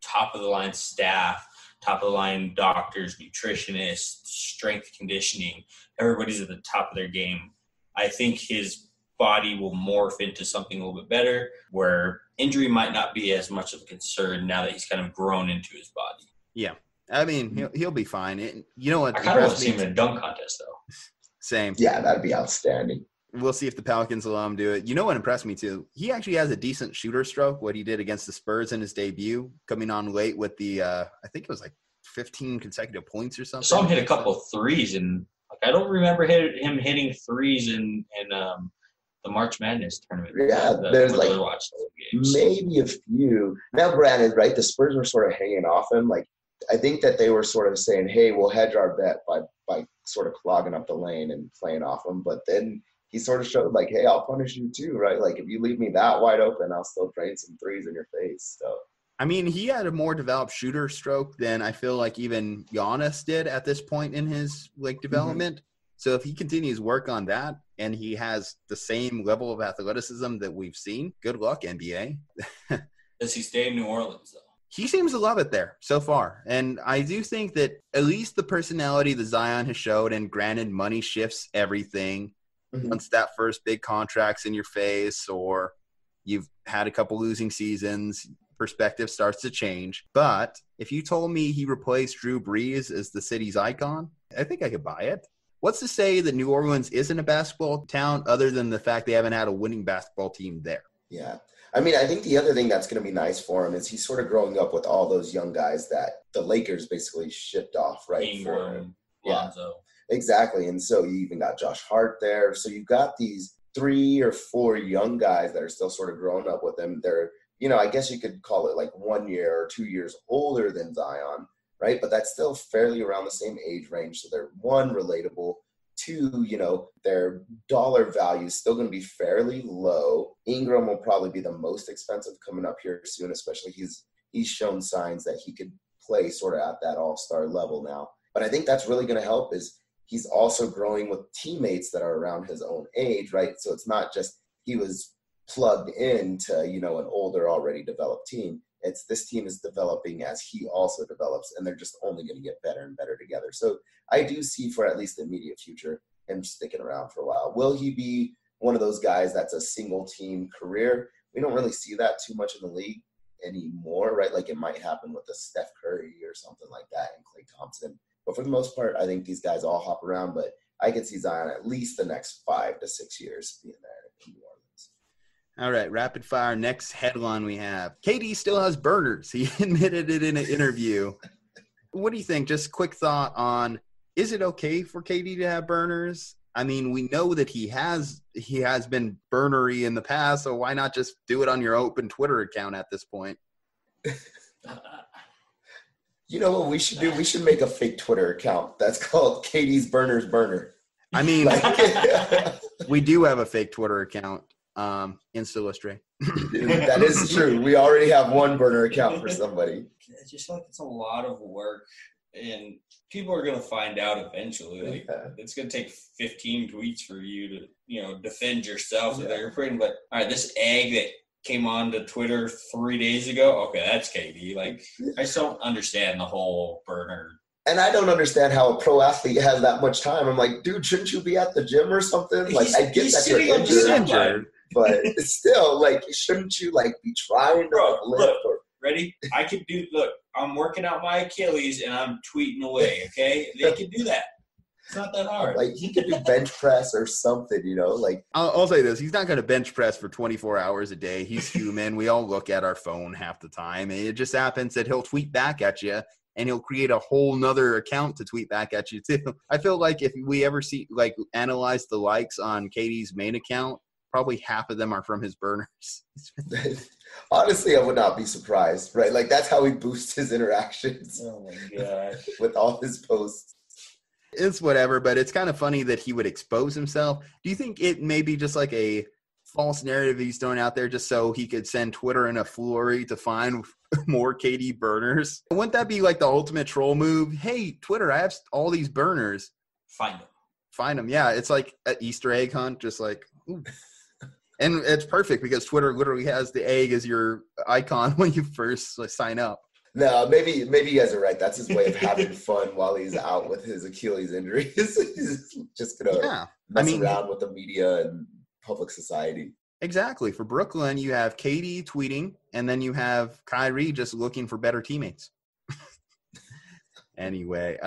top of the line staff, top of the line doctors, nutritionists, strength conditioning. Everybody's at the top of their game. I think his body will morph into something a little bit better, where injury might not be as much of a concern now that he's kind of grown into his body. Yeah. I mean, he'll be fine. You know what? I kind of want to see him in a dunk contest, though. Same. Yeah, that'd be outstanding. We'll see if the Pelicans allow him to do it. You know what impressed me too? He actually has a decent shooter stroke, what he did against the Spurs in his debut, coming on late with the, I think it was like 15 consecutive points or something. I saw him hit a couple of threes, and I don't remember him hitting threes in the March Madness tournament. Yeah, there's like maybe a few. Now, granted, right, the Spurs were sort of hanging off him. Like, I think that they were sort of saying, hey, we'll hedge our bet by sort of clogging up the lane and playing off him. But then he sort of showed, like, hey, I'll punish you too, right? Like, if you leave me that wide open, I'll still drain some threes in your face. So, I mean, he had a more developed shooter stroke than I feel like even Giannis did at this point in his development. So if he continues work on that and he has the same level of athleticism that we've seen, good luck, NBA. Does he stay in New Orleans, though? He seems to love it there so far. And I do think that at least the personality that Zion has showed, and granted, money shifts everything. Once that first big contract's in your face or you've had a couple losing seasons, perspective starts to change. But if you told me he replaced Drew Brees as the city's icon, I think I could buy it. What's to say that New Orleans isn't a basketball town other than the fact they haven't had a winning basketball team there? Yeah. I mean, I think the other thing that's going to be nice for him is he's sort of growing up with all those young guys that the Lakers basically shipped off, right? Ingram, Lonzo. Yeah, exactly. And so you even got Josh Hart there. So you've got these 3 or 4 young guys that are still sort of growing up with him. They're, I guess you could call it like 1 year or 2 years older than Zion, right? But that's still fairly around the same age range. So they're, 1, relatable. 2, their dollar value is still going to be fairly low. Ingram will probably be the most expensive coming up here soon, especially he's shown signs that he could play sort of at that all-star level now. But I think that's really going to help is he's also growing with teammates that are around his own age, right? So it's not just he was plugged into, an older, already developed team. It's this team is developing as he also develops, and they're just only going to get better and better together. So I do see for at least the immediate future him sticking around for a while. Will he be one of those guys that's a single team career? We don't really see that too much in the league anymore, right? Like it might happen with a Steph Curry or something like that and Klay Thompson. But for the most part, I think these guys all hop around, but I could see Zion at least the next 5 to 6 years being there in New Orleans. All right, rapid fire. Next headline we have. KD still has burners. He admitted it in an interview. What do you think? Just quick thought on, is it okay for KD to have burners? I mean, we know that he has been burnery in the past, so why not just do it on your open Twitter account at this point? You know what we should do? We should make a fake Twitter account that's called KD's Burners Burner. I mean, we do have a fake Twitter account. Installustray. That is true. We already have one burner account for somebody. I just feel like it's a lot of work, and people are going to find out eventually. Like it's going to take 15 tweets for you to, defend yourself that you're putting. But all right, this egg that came on to Twitter 3 days ago. Okay, that's KD. Like I just don't understand the whole burner. And I don't understand how a pro athlete has that much time. I'm like, dude, shouldn't you be at the gym or something? Like, I get that you're injured. But still, like, shouldn't you, like, be trying to lift? Ready? I could do – look, I'm working out my Achilles, and I'm tweeting away, okay? They can do that. It's not that hard. Like, he could do bench press or something, Like, I'll say this. He's not going to bench press for 24 hours a day. He's human. We all look at our phone half the time. And it just happens that he'll tweet back at you, and he'll create a whole nother account to tweet back at you, too. I feel like if we ever analyze the likes on KD's main account, probably half of them are from his burners. Honestly, I would not be surprised, right? Like, that's how he boosts his interactions. Oh, my gosh. With all his posts. It's whatever, but it's kind of funny that he would expose himself. Do you think it may be just like a false narrative he's throwing out there just so he could send Twitter in a flurry to find more KD burners? Wouldn't that be like the ultimate troll move? Hey, Twitter, I have all these burners. Find them. Yeah, it's like an Easter egg hunt, just like, ooh. And it's perfect because Twitter literally has the egg as your icon when you first sign up. No, maybe you guys are right. That's his way of having fun while he's out with his Achilles injury. He's just going to mess around with the media and public society. Exactly. For Brooklyn, you have KD tweeting, and then you have Kyrie just looking for better teammates. Anyway,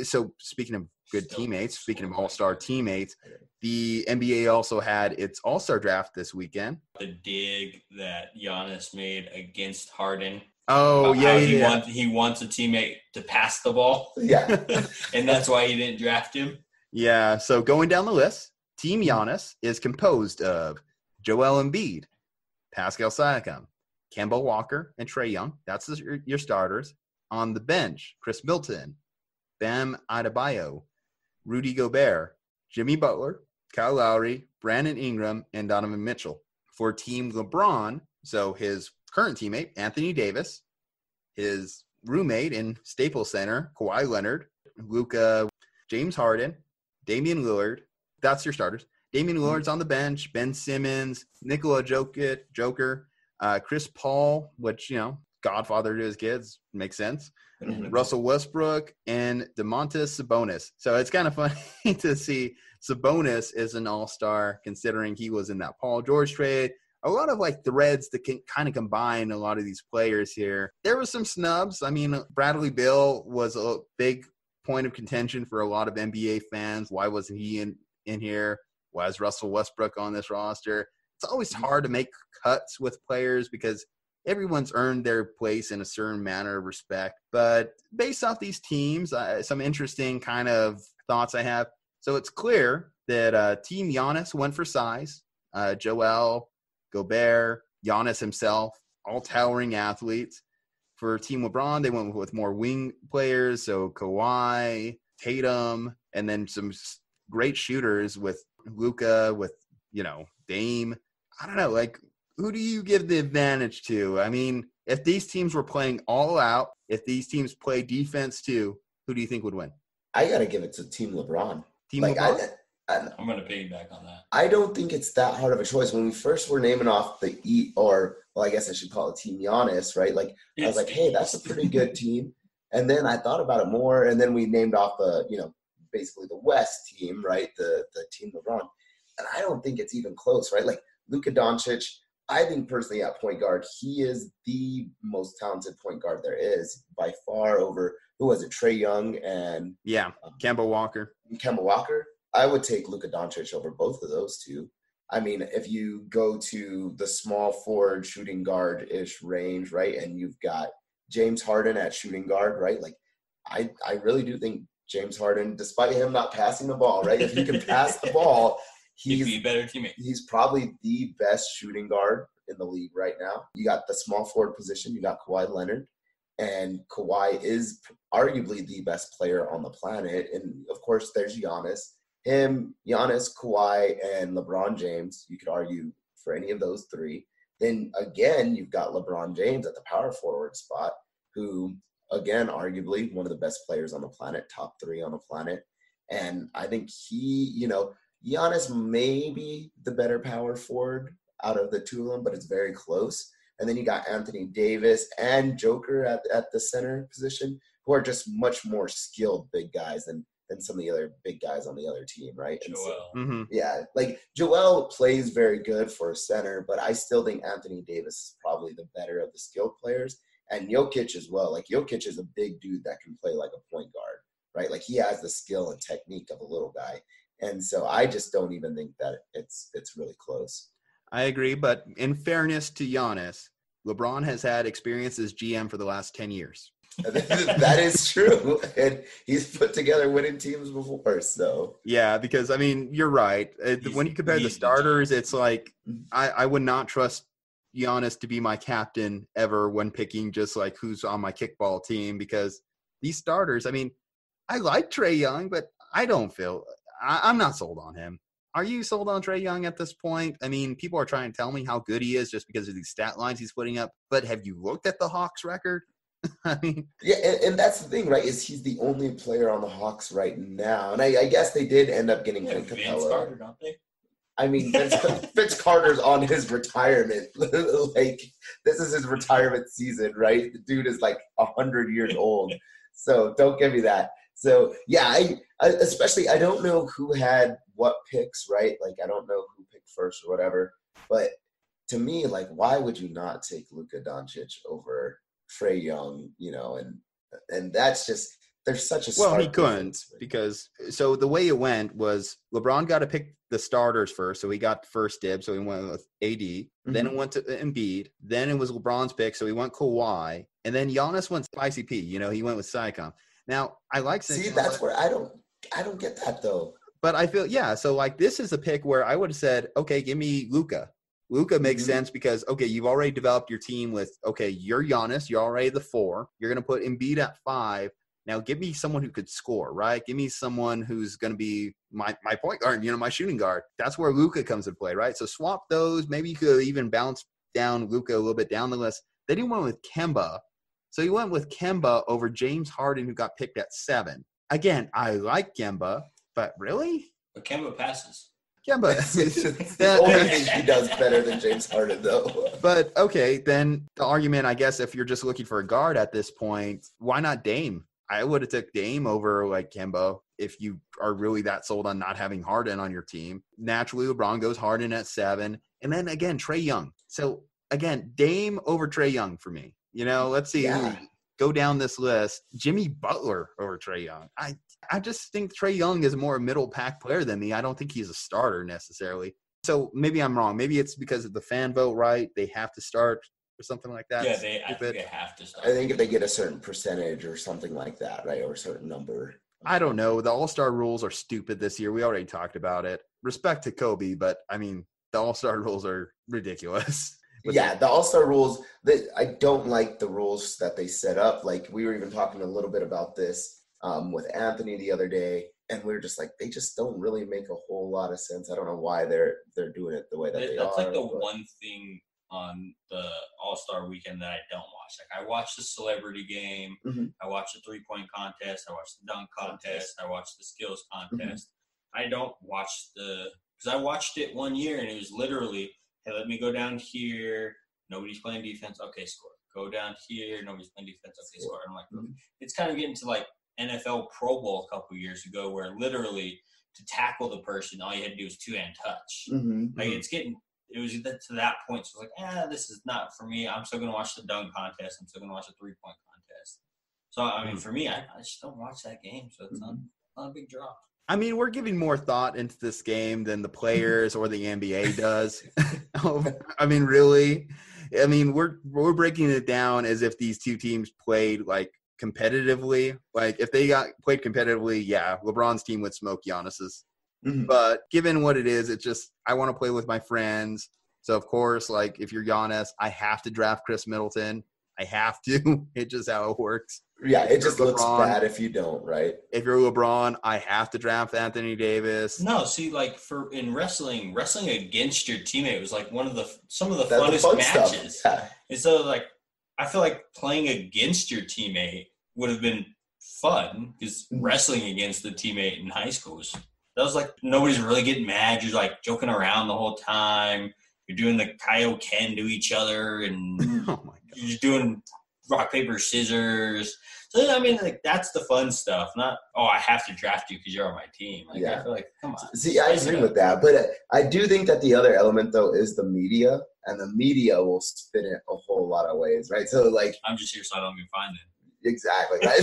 so speaking of good teammates. Speaking of all-star teammates, the NBA also had its all-star draft this weekend. The dig that Giannis made against Harden. Oh, yeah. He wants a teammate to pass the ball. Yeah. And that's why he didn't draft him. Yeah, so going down the list, Team Giannis is composed of Joel Embiid, Pascal Siakam, Kemba Walker, and Trae Young. That's your starters. On the bench, Chris Middleton, Bam Adebayo, Rudy Gobert, Jimmy Butler, Kyle Lowry, Brandon Ingram, and Donovan Mitchell. For Team LeBron, so his current teammate, Anthony Davis, his roommate in Staples Center, Kawhi Leonard, Luka, James Harden, Damian Lillard. That's your starters. Damian Lillard's on the bench. Ben Simmons, Nikola Joker, Chris Paul, which, godfather to his kids, makes sense. Russell Westbrook, and Domantas Sabonis. So it's kind of funny to see Sabonis is an all-star considering he was in that Paul George trade. A lot of threads that can kind of combine a lot of these players here. There was some snubs. I mean, Bradley Beal was a big point of contention for a lot of NBA fans. Why wasn't he in here? Why is Russell Westbrook on this roster? It's always hard to make cuts with players because everyone's earned their place in a certain manner of respect. But based off these teams, some interesting kind of thoughts I have. So it's clear that Team Giannis went for size. Joel, Gobert, Giannis himself, all towering athletes. For Team LeBron, they went with more wing players. So Kawhi, Tatum, and then some great shooters with Luka, with, Dame. I don't know, who do you give the advantage to? I mean, if these teams were playing all out, if these teams play defense too, who do you think would win? I got to give it to Team LeBron. Team LeBron? I'm going to piggyback on that. I don't think it's that hard of a choice. When we first were naming off the I guess I should call it Team Giannis, right? I was like, hey, that's a pretty good team. And then I thought about it more, and then we named off basically the West team, right? The Team LeBron. And I don't think it's even close, right? Luka Doncic, I think personally at point guard, he is the most talented point guard there is by far over, who was it, Trae Young and Kemba Walker. I would take Luka Doncic over both of those two. I mean, if you go to the small forward shooting guard-ish range, right, and you've got James Harden at shooting guard, right, I really do think James Harden, despite him not passing the ball, right, if he can pass the ball, he'd be a better teammate. He's probably the best shooting guard in the league right now. You got the small forward position. You got Kawhi Leonard. And Kawhi is arguably the best player on the planet. And, of course, there's Giannis. Giannis, Kawhi, and LeBron James. You could argue for any of those three. Then, again, you've got LeBron James at the power forward spot, who, again, arguably one of the best players on the planet, top 3 on the planet. And I think Giannis may be the better power forward out of the two of them, but it's very close. And then you got Anthony Davis and Joker at the center position, who are just much more skilled big guys than some of the other big guys on the other team, right? Joel. So, Joel plays very good for a center, but I still think Anthony Davis is probably the better of the skilled players. And Jokic as well. Jokic is a big dude that can play like a point guard, right? He has the skill and technique of a little guy. And so I just don't even think that it's really close. I agree, but in fairness to Giannis, LeBron has had experience as GM for the last 10 years. That is true. And he's put together winning teams before, so. Yeah, because, you're right. When you compare the starters, it's I would not trust Giannis to be my captain ever when picking just who's on my kickball team, because these starters, I like Trae Young, but I don't feel – I'm not sold on him. Are you sold on Trae Young at this point? People are trying to tell me how good he is just because of these stat lines he's putting up. But have you looked at the Hawks record? Yeah, and that's the thing, right? Is he's the only player on the Hawks right now, and I guess they did end up getting Clint Capella. Vince Carter, don't they? Vince Carter's on his retirement. This is his retirement season, right? The dude is 100 years old, so don't give me that. So yeah, I don't know who had what picks, right? I don't know who picked first or whatever. But to me, why would you not take Luka Doncic over Trae Young? And that's just there's such a well, he stark couldn't difference. because so the way it went was LeBron got to pick the starters first, so he got first dibs, so he went with AD. Then it went to Embiid. Then it was LeBron's pick, so he went Kawhi, and then Giannis went Spicy P. You know, he went with Saikon. Now I like See, that's where I don't get that though. but I feel so like this is a pick where I would have said, okay, give me Luka. Luka makes sense because okay, you've already developed your team with okay, you're Giannis, you're already the 4. You're gonna put Embiid at 5. Now, give me someone who could score, right? Give me someone who's going to be my point guard, my shooting guard. That's where Luka comes into play, right? So swap those. Maybe you could even bounce down Luka a little bit down the list. Then he went with Kemba. So he went with Kemba over James Harden, who got picked at 7. Again, I like Kemba, but really? But Kemba passes. Kemba. The only thing he does better than James Harden, though. But, okay, then the argument, I guess, if you're just looking for a guard at this point, why not Dame? I would have took Dame over like Kemba if you are really that sold on not having Harden on your team. Naturally, LeBron goes Harden at 7. And then again, Trae Young. So again, Dame over Trae Young for me. Let's see. Yeah. Go down this list. Jimmy Butler over Trae Young. I just think Trae Young is a more middle pack player than me. I don't think he's a starter necessarily. So maybe I'm wrong. Maybe it's because of the fan vote, right? They have to start or something like that. Yeah, I think they have to start. I think if they get a certain percentage or something like that, right, or a certain number. I don't know. The All-Star rules are stupid this year. We already talked about it. Respect to Kobe, but, I mean, the All-Star rules are ridiculous. Yeah, the All-Star rules, I don't like the rules that they set up. Like, we were even talking a little bit about this with Anthony the other day, and we were just like, they just don't really make a whole lot of sense. I don't know why they're doing it the way that they are. That's like the one thing on the All-Star weekend that I don't watch. Like I watch the celebrity game, I watch the 3-point contest, I watch the dunk contest, I watch the skills contest. I don't watch because I watched it one year and it was literally, hey, let me go down here, nobody's playing defense, okay, score. Go down here, nobody's playing defense, okay, score. I'm like, it's kind of getting to like NFL Pro Bowl a couple years ago where literally to tackle the person, all you had to do was 2-hand touch. Like it was to that point. So I was like, this is not for me. I'm still going to watch the dunk contest. I'm still going to watch the 3-point contest. So, I mean, for me, I just don't watch that game. So it's not a big draw. I mean, we're giving more thought into this game than the players or the NBA does. I mean, really? I mean, we're breaking it down as if these two teams played, like, competitively. Like, if they played competitively, yeah, LeBron's team would smoke Giannis's. But given what it is, it's just I want to play with my friends. So, of course, like if you're Giannis, I have to draft Chris Middleton. I have to. It's just how it works. Yeah, it just looks bad if you don't, right? If you're LeBron, I have to draft Anthony Davis. No, see, like in wrestling against your teammate was like some of the funnest matches. Yeah. And so, like, I feel like playing against your teammate would have been fun because wrestling against the teammate in high school was like nobody's really getting mad. You're like joking around the whole time. You're doing the Kaioken to each other, and you're just doing rock, paper, scissors. So, I mean, like, that's the fun stuff. Not, I have to draft you because you're on my team. Like, I feel like, come on. See, I agree with that. But I do think that the other element, though, is the media. And the media will spin it a whole lot of ways, right? So, like, I'm just here so I don't get fined. Exactly, right?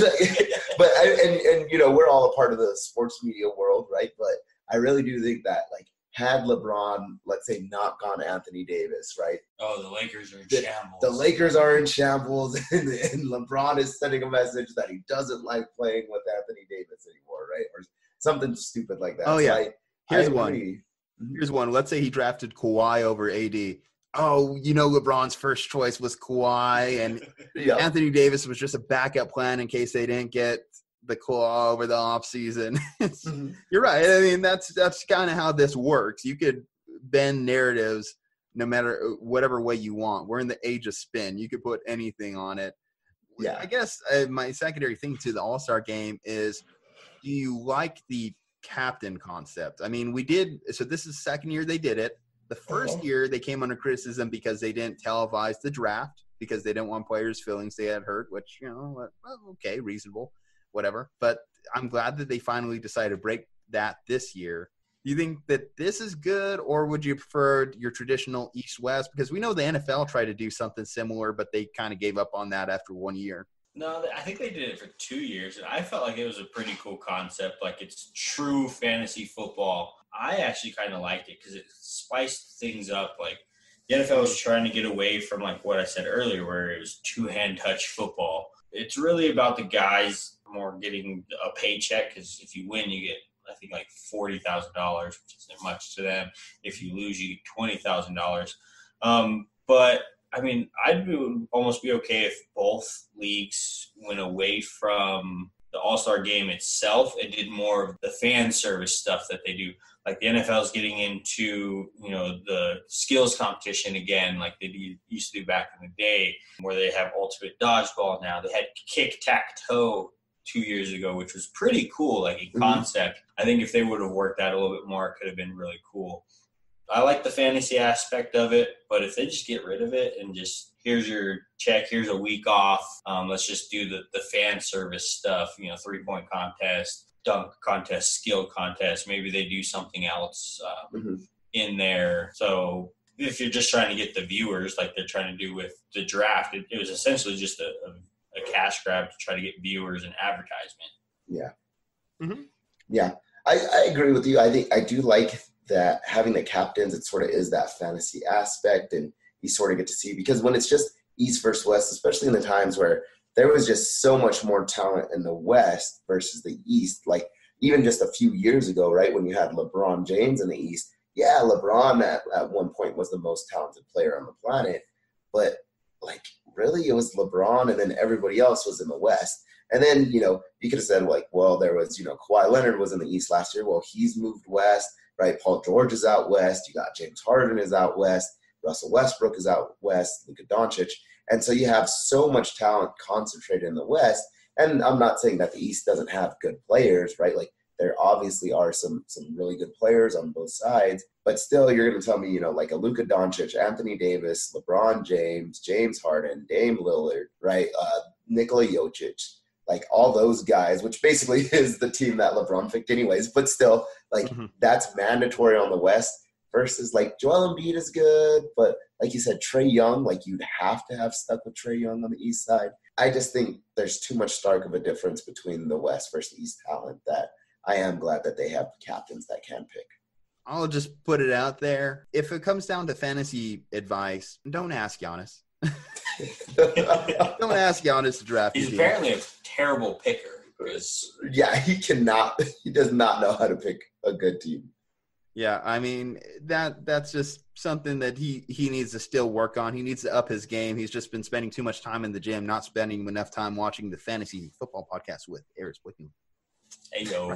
But and we're all a part of the sports media world, right? But I really do think that, like, had LeBron, let's say, not gone Anthony Davis, right? Oh, the Lakers are in shambles. The Lakers are in shambles, and LeBron is sending a message that he doesn't like playing with Anthony Davis anymore, right? Or something stupid like that. Oh, yeah. Here's one. Mm-hmm. Here's one. Let's say he drafted Kawhi over AD. Oh, LeBron's first choice was Kawhi, and Anthony Davis was just a backup plan in case they didn't get the Kawhi over the offseason. You're right. I mean, that's kind of how this works. You could bend narratives no matter whatever way you want. We're in the age of spin. You could put anything on it. Yeah. I guess my secondary thing to the All-Star game is, do you like the captain concept? I mean, so this is the second year they did it. The first year they came under criticism because they didn't televise the draft because they didn't want players' feelings they had hurt, which, okay, reasonable, whatever. But I'm glad that they finally decided to break that this year. Do you think that this is good, or would you prefer your traditional East-West? Because we know the NFL tried to do something similar, but they kind of gave up on that after 1 year. No, I think they did it for 2 years, and I felt like it was a pretty cool concept. Like, it's true fantasy football. I actually kind of liked it because it spiced things up. Like, the NFL was trying to get away from, like, what I said earlier, where it was two-hand touch football. It's really about the guys more getting a paycheck, because if you win, you get, I think, like $40,000, which isn't much to them. If you lose, you get $20,000. But I mean, almost be okay if both leagues went away from the All-Star game itself and did more of the fan service stuff that they do. Like, the NFL is getting into, the skills competition again, like they used to do back in the day, where they have ultimate dodgeball now. They had kick-tack-toe 2 years ago, which was pretty cool, like in concept. I think if they would have worked that a little bit more, it could have been really cool. I like the fantasy aspect of it, but if they just get rid of it and just, here's your check, here's a week off, let's just do the fan service stuff, 3-point contest, dunk contest, skill contest. Maybe they do something else in there. So if you're just trying to get the viewers, like they're trying to do with the draft, it was essentially just a cash grab to try to get viewers and advertisement. Yeah. Mm-hmm. Yeah. I agree with you. I do like that having the captains, it sort of is that fantasy aspect, and you sort of get to see, because when it's just East versus West, especially in the times where there was just so much more talent in the West versus the East, like even just a few years ago, right, when you had LeBron James in the East, yeah, LeBron at one point was the most talented player on the planet, but like really it was LeBron and then everybody else was in the West. And then, you could have said like, well, there was, Kawhi Leonard was in the East last year. Well, he's moved West. Right, Paul George is out west. You got James Harden is out west. Russell Westbrook is out west. Luka Doncic, and so you have so much talent concentrated in the West. And I'm not saying that the East doesn't have good players, right? Like there obviously are some really good players on both sides, but still, you're going to tell me, like a Luka Doncic, Anthony Davis, LeBron James, James Harden, Dame Lillard, right? Nikola Jokic. Like all those guys, which basically is the team that LeBron picked anyways, but still, like that's mandatory on the West versus like Joel Embiid is good, but like you said, Trae Young, like you'd have to have stuck with Trae Young on the East side. I just think there's too much stark of a difference between the West versus East talent that I am glad that they have captains that can pick. I'll just put it out there. If it comes down to fantasy advice, don't ask Giannis. Don't ask Giannis to draft. He's apparently a terrible picker. Yeah, he does not know how to pick a good team. Yeah, I mean that's just something that he needs to still work on. He needs to up his game. He's just been spending too much time in the gym, not spending enough time watching the fantasy football podcast with Eris Wickham. Hey yo,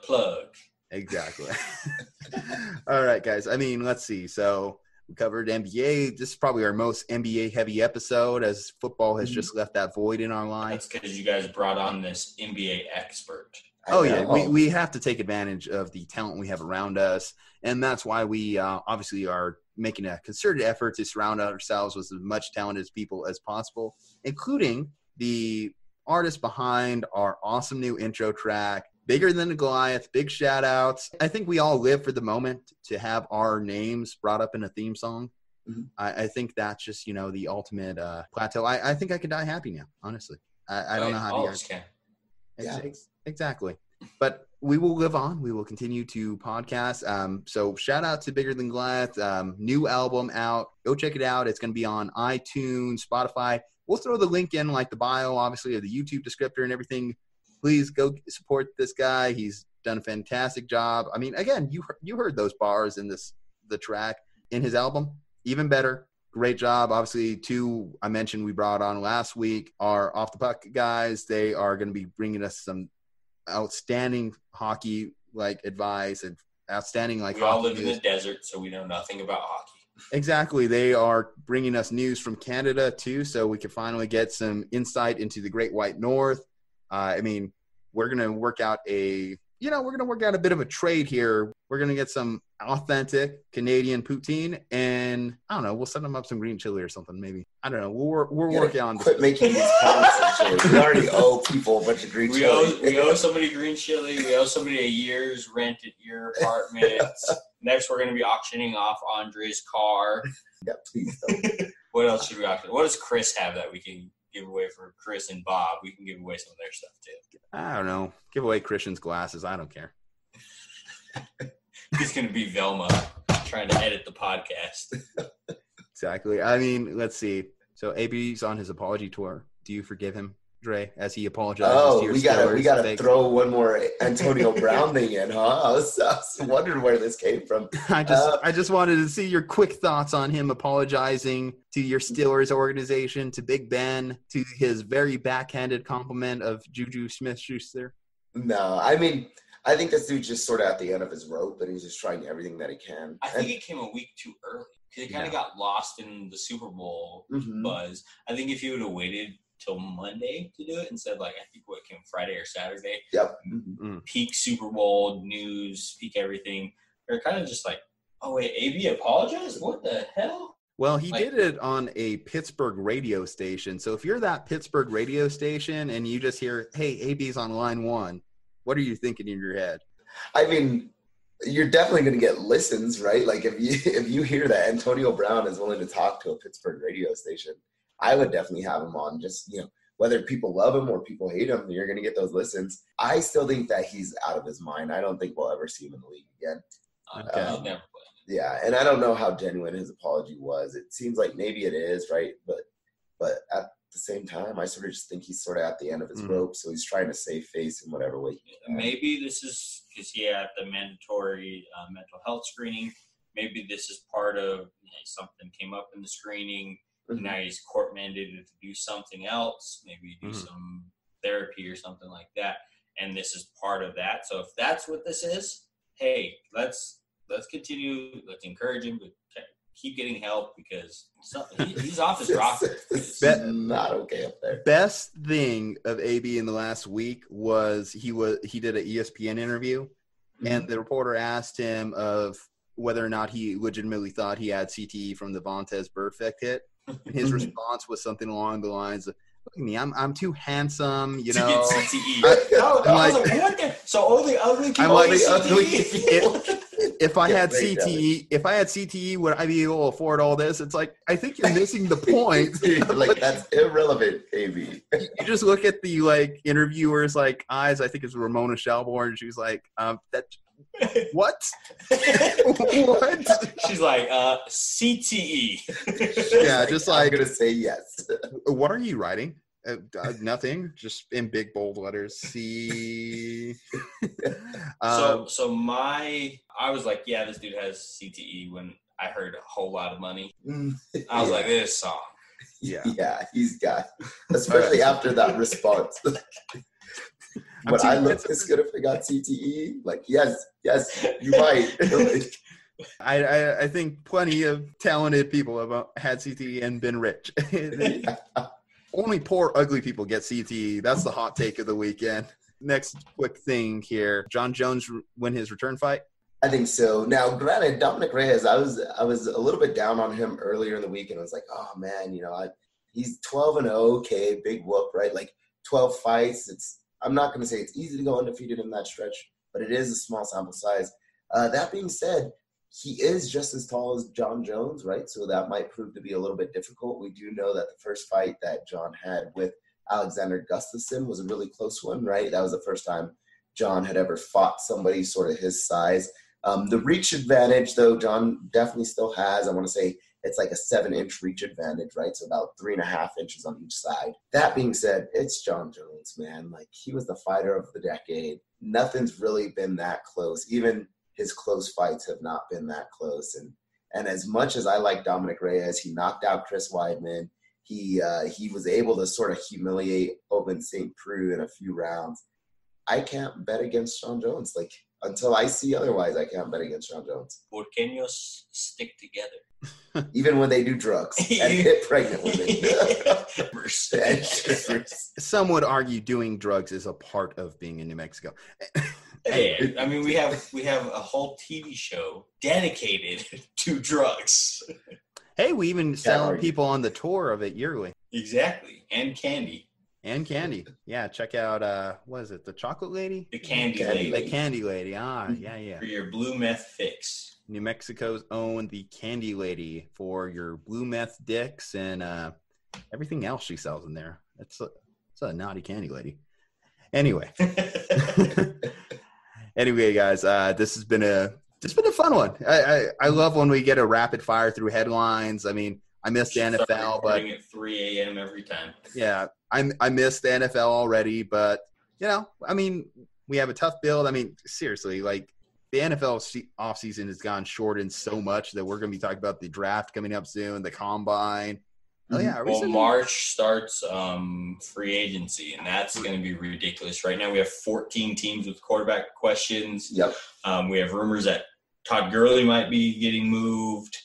plug. Exactly. All right, guys. I mean, let's see. So we covered NBA. This is probably our most NBA-heavy episode, as football has just left that void in our lives. That's because you guys brought on this NBA expert. Oh, yeah. We have to take advantage of the talent we have around us, and that's why we obviously are making a concerted effort to surround ourselves with as much talented people as possible, including the artist behind our awesome new intro track, Bigger Than a Goliath. Big shout outs. I think we all live for the moment to have our names brought up in a theme song. Mm-hmm. I think that's just, the ultimate plateau. I think I could die happy now, honestly. I don't know how to can. Yeah. Exactly. But we will live on. We will continue to podcast. So shout out to Bigger Than Goliath. New album out. Go check it out. It's going to be on iTunes, Spotify. We'll throw the link in like the bio, obviously, of the YouTube descriptor and everything. Please go support this guy. He's done a fantastic job. I mean, again, you heard those bars in the track in his album. Even better. Great job. Obviously, two I mentioned we brought on last week are Off the Puck guys. They are going to be bringing us some outstanding hockey advice and outstanding we all live in the desert, so we know nothing about hockey. Exactly. They are bringing us news from Canada too, so we can finally get some insight into the Great White North. I mean, we're going to work out a bit of a trade here. We're going to get some authentic Canadian poutine, and I don't know, we'll send them up some green chili or something maybe. I don't know. We're working on quit making these promises. We already owe people a bunch of green chili. We owe somebody green chili. We owe somebody a year's rent at your apartment. Next, we're going to be auctioning off Andre's car. Yeah, please don't. What else should we auction? What does Chris have that we can give away for Chris and Bob, we can give away some of their stuff too. I don't know. Give away Christian's glasses. I don't care. He's going to be Velma trying to edit the podcast. Exactly. I mean, let's see. So AB's on his apology tour. Do you forgive him, Dre, as he apologizes to your Steelers? We gotta throw one more Antonio Brown thing in, huh? I was wondering where this came from. I just wanted to see your quick thoughts on him apologizing to your Steelers organization, to Big Ben, to his very backhanded compliment of Juju Smith-Schuster. No, I mean, I think this dude's just sort of at the end of his rope, and he's just trying everything that he can. I think it came a week too early because it kind of got lost in the Super Bowl buzz. I think if he would have waited till Monday to do it instead of, like, I think what came Friday or Saturday. Yep. Peak Super Bowl news, peak everything. They're kind of just like, oh, wait, AB apologized? What the hell? Well, he did it on a Pittsburgh radio station. So if you're that Pittsburgh radio station and you just hear, hey, AB's on line 1, what are you thinking in your head? I mean, you're definitely going to get listens, right? Like if you hear that Antonio Brown is willing to talk to a Pittsburgh radio station, I would definitely have him on. Just, whether people love him or people hate him, you're going to get those listens. I still think that he's out of his mind. I don't think we'll ever see him in the league again. Okay. He'll never play. Yeah, and I don't know how genuine his apology was. It seems like maybe it is, right? But at the same time, I sort of just think he's sort of at the end of his rope, so he's trying to save face in whatever way he can. Maybe this is because he had the mandatory mental health screening. Maybe this is part of something came up in the screening. Now he's court mandated to do something else, maybe do some therapy or something like that. And this is part of that. So if that's what this is, hey, let's continue. Let's encourage him to keep getting help because he's off his rocker. It's not okay up there. Best thing of AB in the last week was he did an ESPN interview, and the reporter asked him of whether or not he legitimately thought he had CTE from the Vontaze Burfict hit. And his response was something along the lines of, "Look at me, I'm too handsome, to get CTE." I was like, what the? So only ugly people get CTE? If I had CTE, would I be able to afford all this? It's like, I think you're missing the point. Like, that's irrelevant, AB. You just look at the interviewer's eyes. I think it's Ramona Shelbourne. She's like, what? What? She's like, CTE. Yeah, just like, I'm gonna say yes. What are you writing? Nothing. Just in big bold letters. C. I was like, yeah, this dude has CTE when I heard a whole lot of money. I was like, this song. Yeah, he's got, especially after that response. Would I look this good if I got CTE? Like, yes, you might. I think plenty of talented people have had CTE and been rich. Only poor, ugly people get CTE. That's the hot take of the weekend. Next quick thing here. John Jones win his return fight? I think so. Now, granted, Dominic Reyes, I was a little bit down on him earlier in the week, and I was like, oh, man, he's 12-0, okay, big whoop, right? Like, 12 fights. I'm not going to say it's easy to go undefeated in that stretch, but it is a small sample size. That being said, he is just as tall as John Jones, right? So that might prove to be a little bit difficult. We do know that the first fight that John had with Alexander Gustafsson was a really close one, right? That was the first time John had ever fought somebody sort of his size. The reach advantage, though, John definitely still has. I want to say it's like a 7-inch reach advantage, right? So about 3.5 inches on each side. That being said, it's John Jones, man. Like, he was the fighter of the decade. Nothing's really been that close. Even his close fights have not been that close. And as much as I like Dominic Reyes, he knocked out Chris Weidman. He was able to sort of humiliate Ovince St. Preux in a few rounds. I can't bet against John Jones. Like, until I see otherwise, I can't bet against John Jones. Porteños stick together. Even when they do drugs and get pregnant women. Some would argue doing drugs is a part of being in New Mexico. Hey, I mean, we have a whole TV show dedicated to drugs. Hey, we even sell people on the tour of it yearly. Exactly. And candy. Yeah, check out, what is it, the Chocolate Lady? The Candy Lady. The Candy Lady, yeah. For your blue meth fix. New Mexico's own The Candy Lady for your blue meth dicks and everything else she sells in there. It's a naughty candy lady. Anyway. Anyway, guys, this has been a fun one. I love when we get a rapid fire through headlines. I mean, I missed the NFL, but at 3 a.m. every time. Yeah, I missed the NFL already, but I mean, we have a tough build. I mean, seriously, like the NFL offseason has gone shortened so much that we're going to be talking about the draft coming up soon, the combine. Oh yeah. Well, March starts free agency, and that's going to be ridiculous. Right now, we have 14 teams with quarterback questions. Yep. We have rumors that Todd Gurley might be getting moved.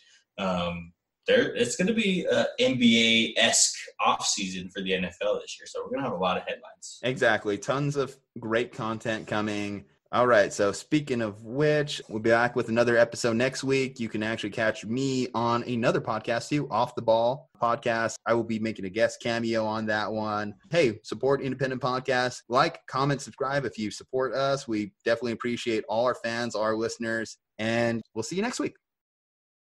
It's going to be an NBA-esque offseason for the NFL this year, so we're going to have a lot of headlines. Exactly. Tons of great content coming. All right, so speaking of which, we'll be back with another episode next week. You can actually catch me on another podcast too, Off the Ball podcast. I will be making a guest cameo on that one. Hey, support independent podcasts. Like, comment, subscribe if you support us. We definitely appreciate all our fans, all our listeners, and we'll see you next week.